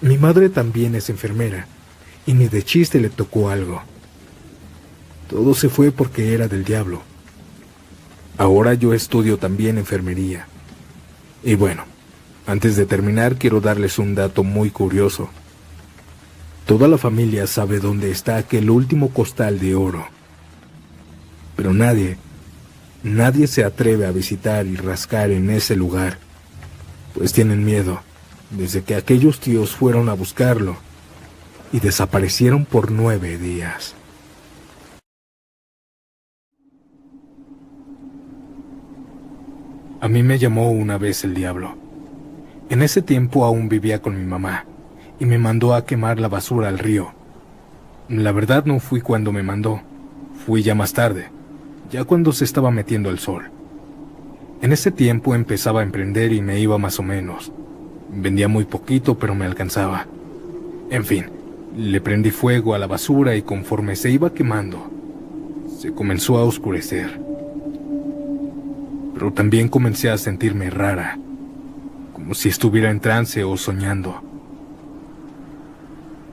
Mi madre también es enfermera, y ni de chiste le tocó algo. Todo se fue porque era del diablo. Ahora yo estudio también enfermería. Y bueno, antes de terminar quiero darles un dato muy curioso. Toda la familia sabe dónde está aquel último costal de oro. Pero nadie se atreve a visitar y rascar en ese lugar, pues tienen miedo desde que aquellos tíos fueron a buscarlo y desaparecieron por 9 días. A mí me llamó una vez el diablo. En ese tiempo aún vivía con mi mamá y me mandó a quemar la basura al río. La verdad no fui cuando me mandó, fui ya más tarde, ya cuando se estaba metiendo el sol. En ese tiempo empezaba a emprender y me iba más o menos. Vendía muy poquito, pero me alcanzaba. En fin, le prendí fuego a la basura y conforme se iba quemando, se comenzó a oscurecer. Pero también comencé a sentirme rara, como si estuviera en trance o soñando.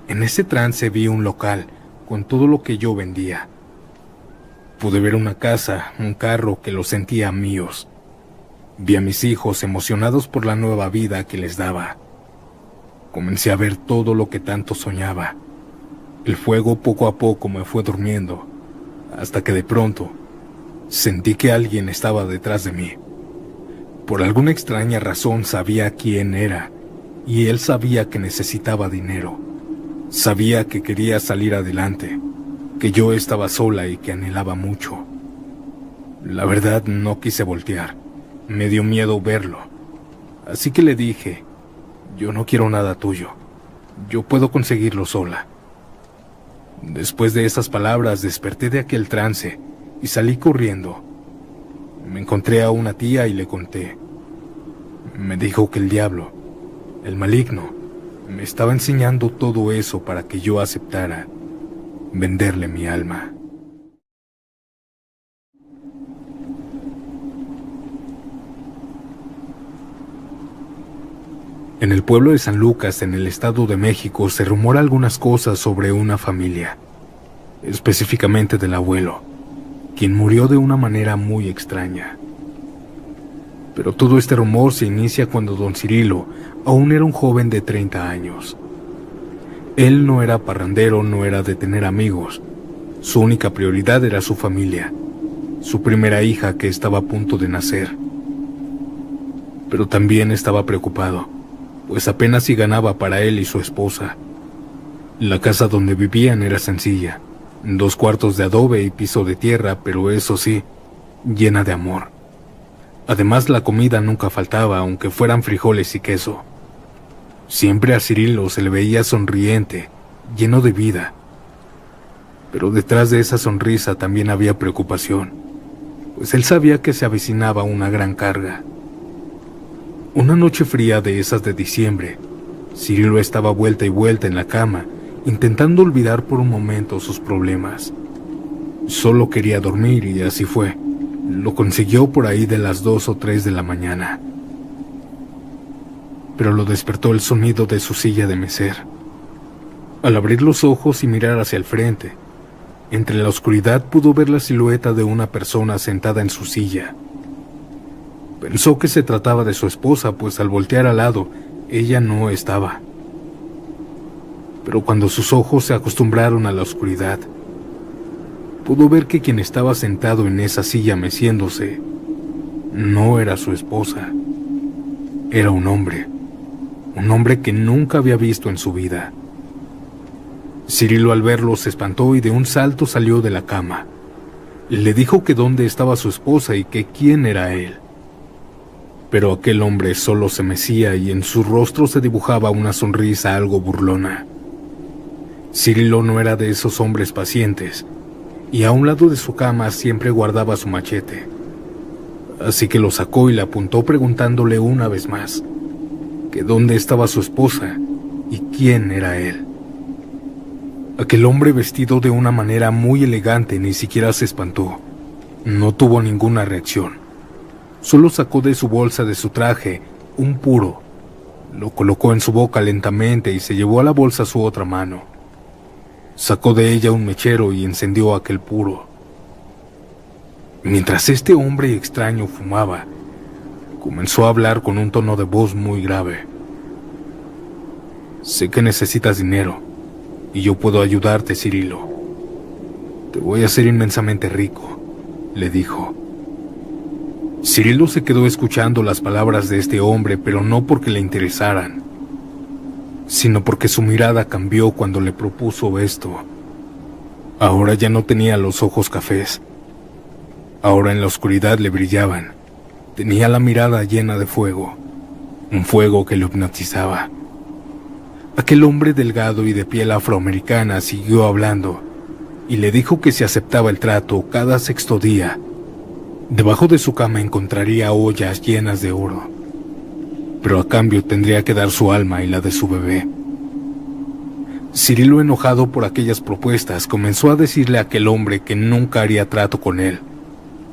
En ese trance vi un local con todo lo que yo vendía. Pude ver una casa, un carro que los sentía míos. Vi a mis hijos emocionados por la nueva vida que les daba. Comencé a ver todo lo que tanto soñaba. El fuego poco a poco me fue durmiendo, hasta que de pronto sentí que alguien estaba detrás de mí. Por alguna extraña razón sabía quién era, y él sabía que necesitaba dinero. Sabía que quería salir adelante, que yo estaba sola y que anhelaba mucho. La verdad no quise voltear. Me dio miedo verlo, así que le dije, yo no quiero nada tuyo, yo puedo conseguirlo sola. Después de esas palabras desperté de aquel trance y salí corriendo. Me encontré a una tía y le conté. Me dijo que el diablo, el maligno, me estaba enseñando todo eso para que yo aceptara venderle mi alma. En el pueblo de San Lucas, en el Estado de México, se rumora algunas cosas sobre una familia, específicamente del abuelo, quien murió de una manera muy extraña. Pero todo este rumor se inicia cuando don Cirilo aún era un joven de 30 años. Él no era parrandero, no era de tener amigos. Su única prioridad era su familia, su primera hija que estaba a punto de nacer. Pero también estaba preocupado, pues apenas si ganaba para él y su esposa. La casa donde vivían era sencilla, 2 cuartos de adobe y piso de tierra, pero eso sí, llena de amor. Además, la comida nunca faltaba, aunque fueran frijoles y queso. Siempre a Cirilo se le veía sonriente, lleno de vida. Pero detrás de esa sonrisa también había preocupación, pues él sabía que se avecinaba una gran carga. Una noche fría de esas de diciembre, Cirilo estaba vuelta y vuelta en la cama, intentando olvidar por un momento sus problemas. Solo quería dormir y así fue. Lo consiguió por ahí de las 2 o 3 de la mañana. Pero lo despertó el sonido de su silla de meser. Al abrir los ojos y mirar hacia el frente, entre la oscuridad pudo ver la silueta de una persona sentada en su silla. Pensó que se trataba de su esposa, pues al voltear al lado, ella no estaba. Pero cuando sus ojos se acostumbraron a la oscuridad, pudo ver que quien estaba sentado en esa silla meciéndose no era su esposa. Era un hombre que nunca había visto en su vida. Cirilo al verlo se espantó y de un salto salió de la cama. Le dijo que dónde estaba su esposa y que quién era él. Pero aquel hombre solo se mecía y en su rostro se dibujaba una sonrisa algo burlona. Cirilo no era de esos hombres pacientes, y a un lado de su cama siempre guardaba su machete. Así que lo sacó y le apuntó preguntándole una vez más que dónde estaba su esposa y quién era él. Aquel hombre, vestido de una manera muy elegante, ni siquiera se espantó. No tuvo ninguna reacción. Solo sacó de su bolsa de su traje un puro, lo colocó en su boca lentamente y se llevó a la bolsa su otra mano. Sacó de ella un mechero y encendió aquel puro. Mientras este hombre extraño fumaba, comenzó a hablar con un tono de voz muy grave. Sé que necesitas dinero, y yo puedo ayudarte, Cirilo. Te voy a hacer inmensamente rico, le dijo. Cirilo se quedó escuchando las palabras de este hombre, pero no porque le interesaran, sino porque su mirada cambió cuando le propuso esto. Ahora ya no tenía los ojos cafés. Ahora en la oscuridad le brillaban. Tenía la mirada llena de fuego, un fuego que lo hipnotizaba. Aquel hombre delgado y de piel afroamericana siguió hablando y le dijo que si aceptaba el trato cada sexto día, debajo de su cama encontraría ollas llenas de oro, pero a cambio tendría que dar su alma y la de su bebé. Cirilo, enojado por aquellas propuestas, comenzó a decirle a aquel hombre que nunca haría trato con él.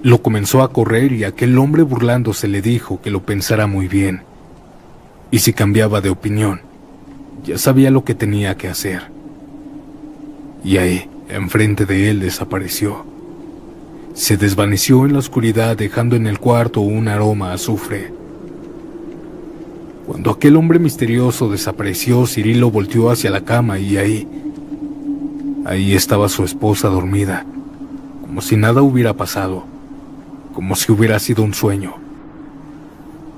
Lo comenzó a correr y aquel hombre, burlándose, le dijo que lo pensara muy bien. Y si cambiaba de opinión, ya sabía lo que tenía que hacer. Y ahí, enfrente de él, desapareció. Se desvaneció en la oscuridad, dejando en el cuarto un aroma a azufre. Cuando aquel hombre misterioso desapareció, Cirilo volteó hacia la cama y ahí estaba su esposa dormida, como si nada hubiera pasado, como si hubiera sido un sueño.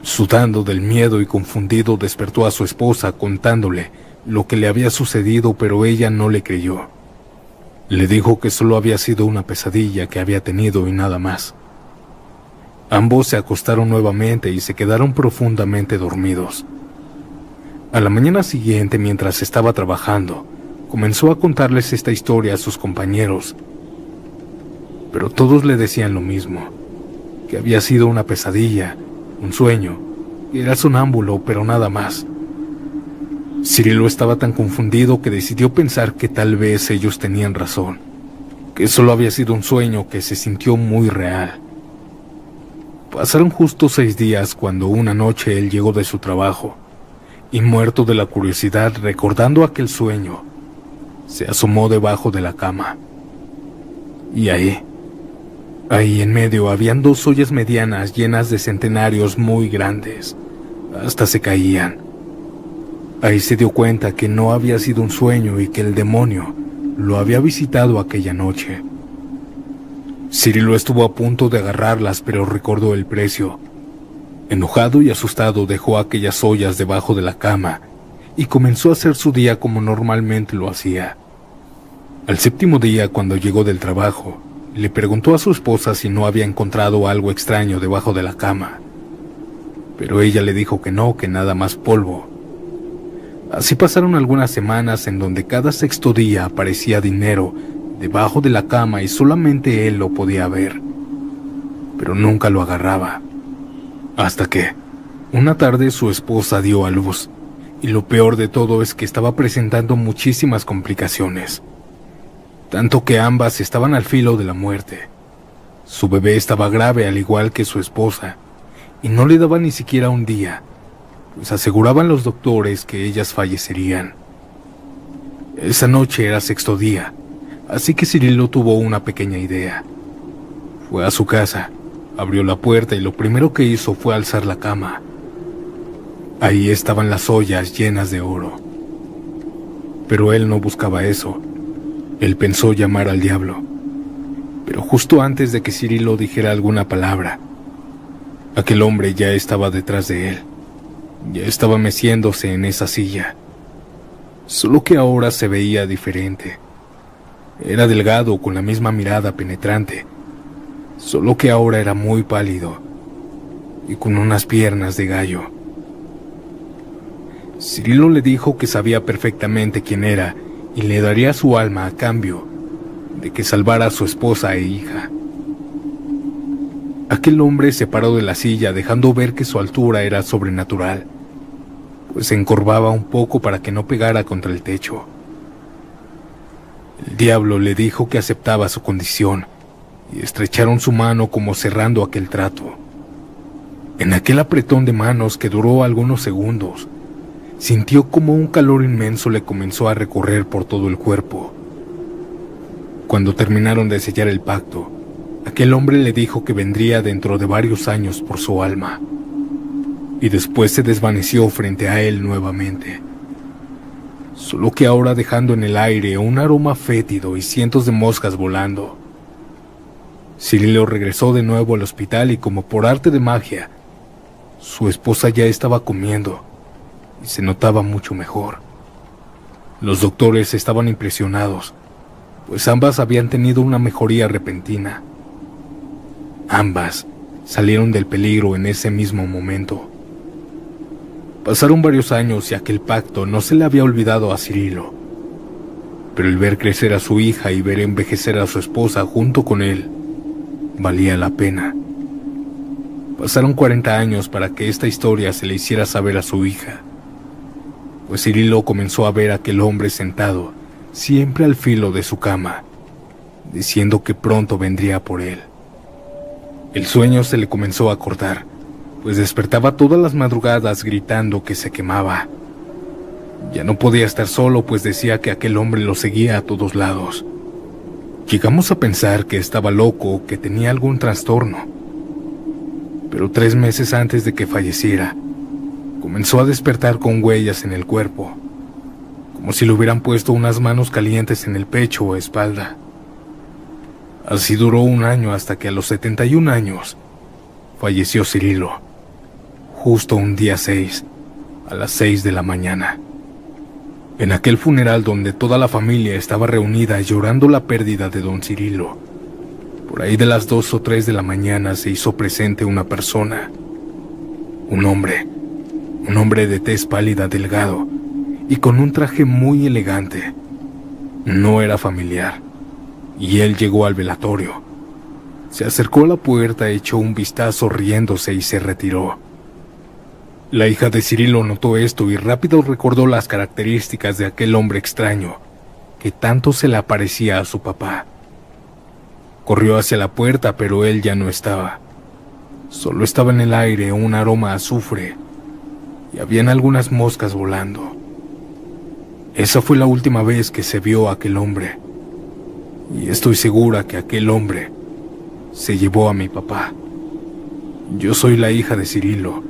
Sudando del miedo y confundido, despertó a su esposa contándole lo que le había sucedido, pero ella no le creyó. Le dijo que solo había sido una pesadilla que había tenido y nada más. Ambos se acostaron nuevamente y se quedaron profundamente dormidos. A la mañana siguiente, mientras estaba trabajando, comenzó a contarles esta historia a sus compañeros, pero todos le decían lo mismo, que había sido una pesadilla, un sueño, que era sonámbulo, pero nada más. Cirilo estaba tan confundido que decidió pensar que tal vez ellos tenían razón, que solo había sido un sueño que se sintió muy real. Pasaron justo 6 días cuando una noche él llegó de su trabajo y, muerto de la curiosidad recordando aquel sueño, se asomó debajo de la cama. Y ahí en medio habían 2 ollas medianas llenas de centenarios muy grandes, hasta se caían. Ahí se dio cuenta que no había sido un sueño y que el demonio lo había visitado aquella noche. Cirilo estuvo a punto de agarrarlas, pero recordó el precio. Enojado y asustado, dejó aquellas ollas debajo de la cama y comenzó a hacer su día como normalmente lo hacía. Al 7º día, cuando llegó del trabajo, le preguntó a su esposa si no había encontrado algo extraño debajo de la cama, pero ella le dijo que no, que nada más polvo. Así pasaron algunas semanas en donde cada 6º día aparecía dinero debajo de la cama y solamente él lo podía ver, pero nunca lo agarraba. Hasta que, una tarde, su esposa dio a luz, y lo peor de todo es que estaba presentando muchísimas complicaciones, tanto que ambas estaban al filo de la muerte. Su bebé estaba grave al igual que su esposa, y no le daba ni siquiera un día, pues aseguraban los doctores que ellas fallecerían. Esa noche era 6º día, así que Cirilo tuvo una pequeña idea. Fue a su casa, abrió la puerta y lo primero que hizo fue alzar la cama. Ahí estaban las ollas llenas de oro. Pero él no buscaba eso. Él pensó llamar al diablo. Pero justo antes de que Cirilo dijera alguna palabra, aquel hombre ya estaba detrás de él. Ya estaba meciéndose en esa silla. Solo que ahora se veía diferente. Era delgado, con la misma mirada penetrante, solo que ahora era muy pálido y con unas piernas de gallo. Cirilo le dijo que sabía perfectamente quién era y le daría su alma a cambio de que salvara a su esposa e hija. Aquel hombre se paró de la silla, dejando ver que su altura era sobrenatural, pues se encorvaba un poco para que no pegara contra el techo. El diablo le dijo que aceptaba su condición y estrecharon su mano como cerrando aquel trato. En aquel apretón de manos que duró algunos segundos, sintió como un calor inmenso le comenzó a recorrer por todo el cuerpo. Cuando terminaron de sellar el pacto, aquel hombre le dijo que vendría dentro de varios años por su alma, y después se desvaneció frente a él nuevamente. Solo que ahora dejando en el aire un aroma fétido y cientos de moscas volando. Cirilo regresó de nuevo al hospital y como por arte de magia, su esposa ya estaba comiendo y se notaba mucho mejor. Los doctores estaban impresionados, pues ambas habían tenido una mejoría repentina. Ambas salieron del peligro en ese mismo momento. Pasaron varios años y aquel pacto no se le había olvidado a Cirilo, pero el ver crecer a su hija y ver envejecer a su esposa junto con él valía la pena. Pasaron 40 años para que esta historia se le hiciera saber a su hija, pues Cirilo comenzó a ver a aquel hombre sentado siempre al filo de su cama, diciendo que pronto vendría por él. El sueño se le comenzó a cortar, pues despertaba todas las madrugadas gritando que se quemaba. Ya no podía estar solo, pues decía que aquel hombre lo seguía a todos lados. Llegamos a pensar que estaba loco o que tenía algún trastorno. Pero 3 meses antes de que falleciera, comenzó a despertar con huellas en el cuerpo, como si le hubieran puesto unas manos calientes en el pecho o espalda. Así duró 1 año hasta que a los 71 años falleció Cirilo, justo un día 6, a las 6 de la mañana. En aquel funeral donde toda la familia estaba reunida llorando la pérdida de don Cirilo, por ahí de las 2 o 3 de la mañana se hizo presente una persona, un hombre de tez pálida, delgado y con un traje muy elegante. No era familiar, y él llegó al velatorio. Se acercó a la puerta, echó un vistazo riéndose y se retiró. La hija de Cirilo notó esto y rápido recordó las características de aquel hombre extraño que tanto se le aparecía a su papá. Corrió hacia la puerta, pero él ya no estaba. Solo estaba en el aire un aroma a azufre y habían algunas moscas volando. Esa fue la última vez que se vio a aquel hombre, y estoy segura que aquel hombre se llevó a mi papá. Yo soy la hija de Cirilo.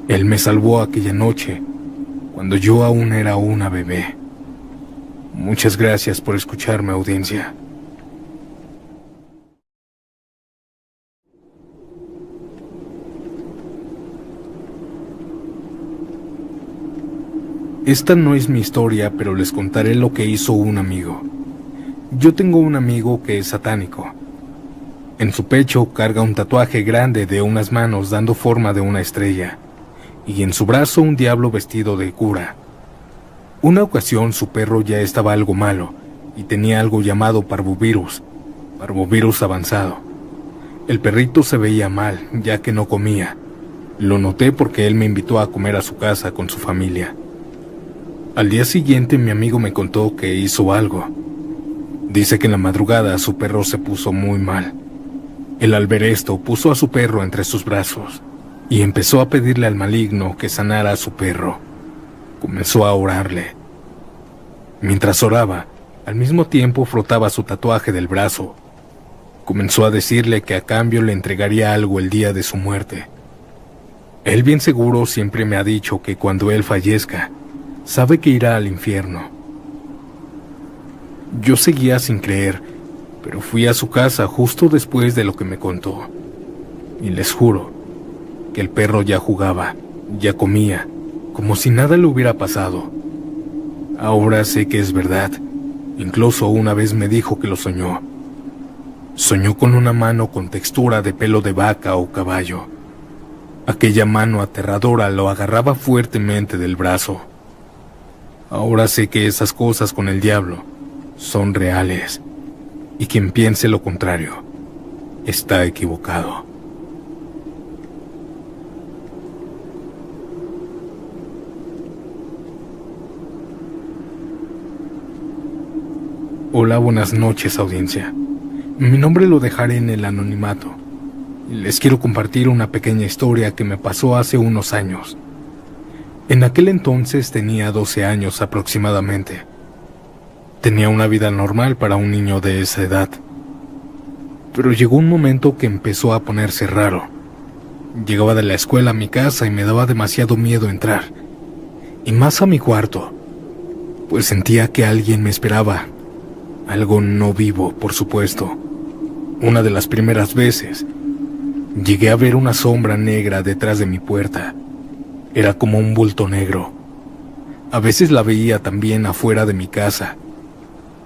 Él me salvó aquella noche, cuando yo aún era una bebé. Muchas gracias por escucharme, audiencia. Esta no es mi historia, pero les contaré lo que hizo un amigo. Yo tengo un amigo que es satánico. En su pecho carga un tatuaje grande de unas manos dando forma de una estrella, y en su brazo un diablo vestido de cura. Una ocasión su perro ya estaba algo malo, y tenía algo llamado parvovirus avanzado. El perrito se veía mal, ya que no comía. Lo noté porque él me invitó a comer a su casa con su familia. Al día siguiente mi amigo me contó que hizo algo. Dice que en la madrugada su perro se puso muy mal. Él al ver esto puso a su perro entre sus brazos y empezó a pedirle al maligno que sanara a su perro. Comenzó a orarle. Mientras oraba, al mismo tiempo frotaba su tatuaje del brazo. Comenzó a decirle que a cambio le entregaría algo el día de su muerte. Él bien seguro siempre me ha dicho que cuando él fallezca, sabe que irá al infierno. Yo seguía sin creer, pero fui a su casa justo después de lo que me contó. Y les juro que el perro ya jugaba, ya comía, como si nada le hubiera pasado. Ahora sé que es verdad. Incluso una vez me dijo que lo soñó. Soñó con una mano con textura de pelo de vaca o caballo. Aquella mano aterradora lo agarraba fuertemente del brazo. Ahora sé que esas cosas con el diablo son reales, y quien piense lo contrario está equivocado. Hola, buenas noches, audiencia. Mi nombre lo dejaré en el anonimato, y les quiero compartir una pequeña historia que me pasó hace unos años. En aquel entonces tenía 12 años aproximadamente. Tenía una vida normal para un niño de esa edad. Pero llegó un momento que empezó a ponerse raro. Llegaba de la escuela a mi casa y me daba demasiado miedo entrar, y más a mi cuarto, pues sentía que alguien me esperaba. Algo no vivo, por supuesto. Una de las primeras veces, llegué a ver una sombra negra detrás de mi puerta. Era como un bulto negro. A veces la veía también afuera de mi casa.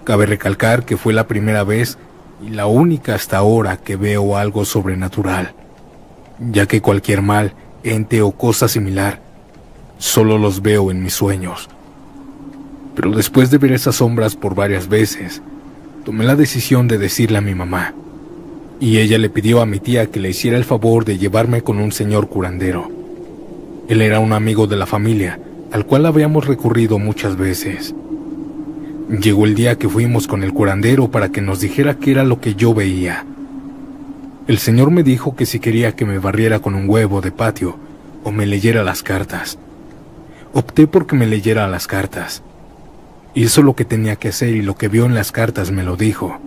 Cabe recalcar que fue la primera vez y la única hasta ahora que veo algo sobrenatural, ya que cualquier mal, ente o cosa similar, solo los veo en mis sueños. Pero después de ver esas sombras por varias veces, tomé la decisión de decirle a mi mamá, y ella le pidió a mi tía que le hiciera el favor de llevarme con un señor curandero. Él era un amigo de la familia, al cual habíamos recurrido muchas veces. Llegó el día que fuimos con el curandero para que nos dijera qué era lo que yo veía. El señor me dijo que si quería que me barriera con un huevo de patio o me leyera las cartas. Opté por que me leyera las cartas. Hizo lo que tenía que hacer y lo que vio en las cartas me lo dijo.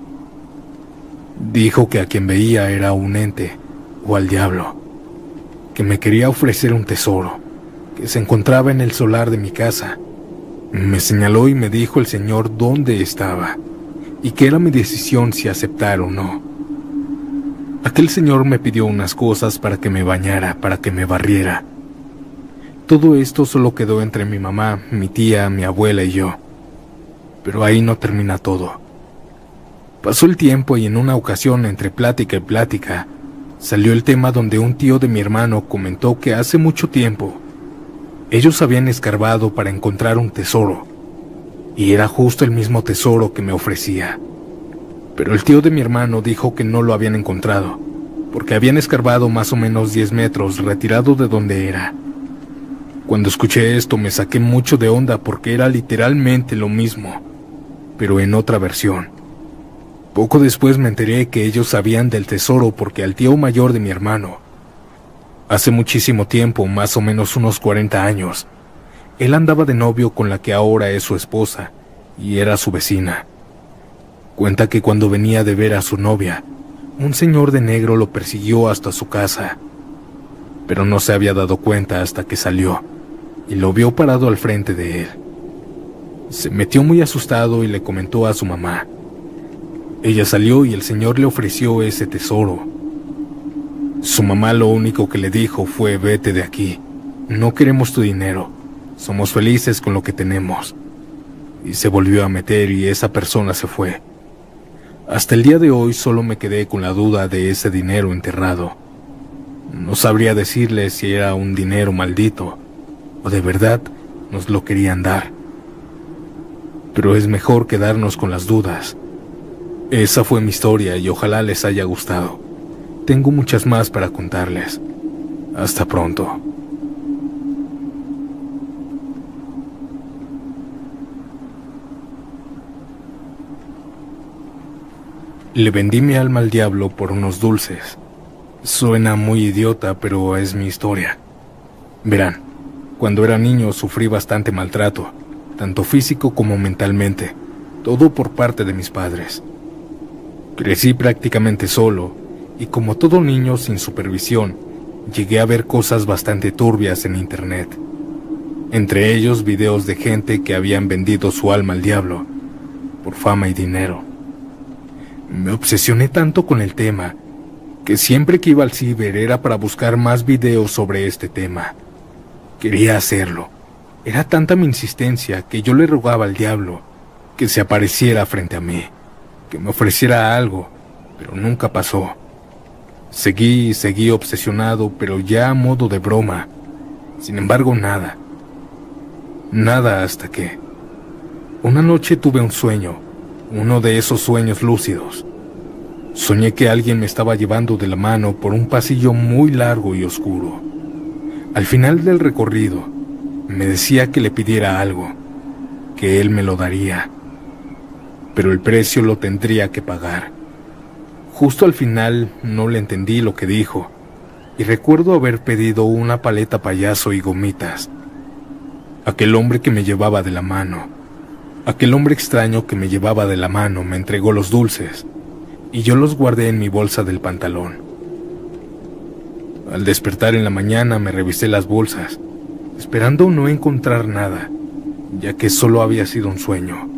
Dijo que a quien veía era un ente o al diablo, que me quería ofrecer un tesoro que se encontraba en el solar de mi casa. Me señaló y me dijo el señor dónde estaba y que era mi decisión si aceptar o no. Aquel señor me pidió unas cosas para que me bañara, para que me barriera. Todo esto solo quedó entre mi mamá, mi tía, mi abuela y yo. Pero ahí no termina todo. Pasó el tiempo y en una ocasión, entre plática y plática, salió el tema donde un tío de mi hermano comentó que hace mucho tiempo ellos habían escarbado para encontrar un tesoro, y era justo el mismo tesoro que me ofrecía. Pero el tío de mi hermano dijo que no lo habían encontrado, porque habían escarbado más o menos 10 metros retirado de donde era. Cuando escuché esto me saqué mucho de onda porque era literalmente lo mismo, pero en otra versión. Poco después me enteré que ellos sabían del tesoro porque al tío mayor de mi hermano, hace muchísimo tiempo, más o menos unos 40 años, él andaba de novio con la que ahora es su esposa, y era su vecina. Cuenta que cuando venía de ver a su novia, un señor de negro lo persiguió hasta su casa, pero no se había dado cuenta hasta que salió, y lo vio parado al frente de él. Se metió muy asustado y le comentó a su mamá. Ella salió y el señor le ofreció ese tesoro. Su mamá lo único que le dijo fue: vete de aquí, no queremos tu dinero, somos felices con lo que tenemos. Y se volvió a meter y esa persona se fue. Hasta el día de hoy solo me quedé con la duda de ese dinero enterrado. No sabría decirle si era un dinero maldito o de verdad nos lo querían dar. Pero es mejor quedarnos con las dudas. Esa fue mi historia y ojalá les haya gustado. Tengo muchas más para contarles. Hasta pronto. Le vendí mi alma al diablo por unos dulces. Suena muy idiota, pero es mi historia. Verán, cuando era niño sufrí bastante maltrato, tanto físico como mentalmente, todo por parte de mis padres. Crecí prácticamente solo, y como todo niño sin supervisión, llegué a ver cosas bastante turbias en internet. Entre ellos videos de gente que habían vendido su alma al diablo, por fama y dinero. Me obsesioné tanto con el tema, que siempre que iba al ciber era para buscar más videos sobre este tema. Quería hacerlo. Era tanta mi insistencia que yo le rogaba al diablo que se apareciera frente a mí, que me ofreciera algo, pero nunca pasó. Seguí obsesionado, pero ya a modo de broma. Sin embargo, nada. Nada hasta que una noche tuve un sueño, uno de esos sueños lúcidos. Soñé que alguien me estaba llevando de la mano por un pasillo muy largo y oscuro. Al final del recorrido, me decía que le pidiera algo, que él me lo daría, pero el precio lo tendría que pagar. Justo al final no le entendí lo que dijo, y recuerdo haber pedido una paleta payaso y gomitas. Aquel hombre que me llevaba de la mano, aquel hombre extraño que me llevaba de la mano me entregó los dulces, y yo los guardé en mi bolsa del pantalón. Al despertar en la mañana me revisé las bolsas, esperando no encontrar nada, ya que solo había sido un sueño.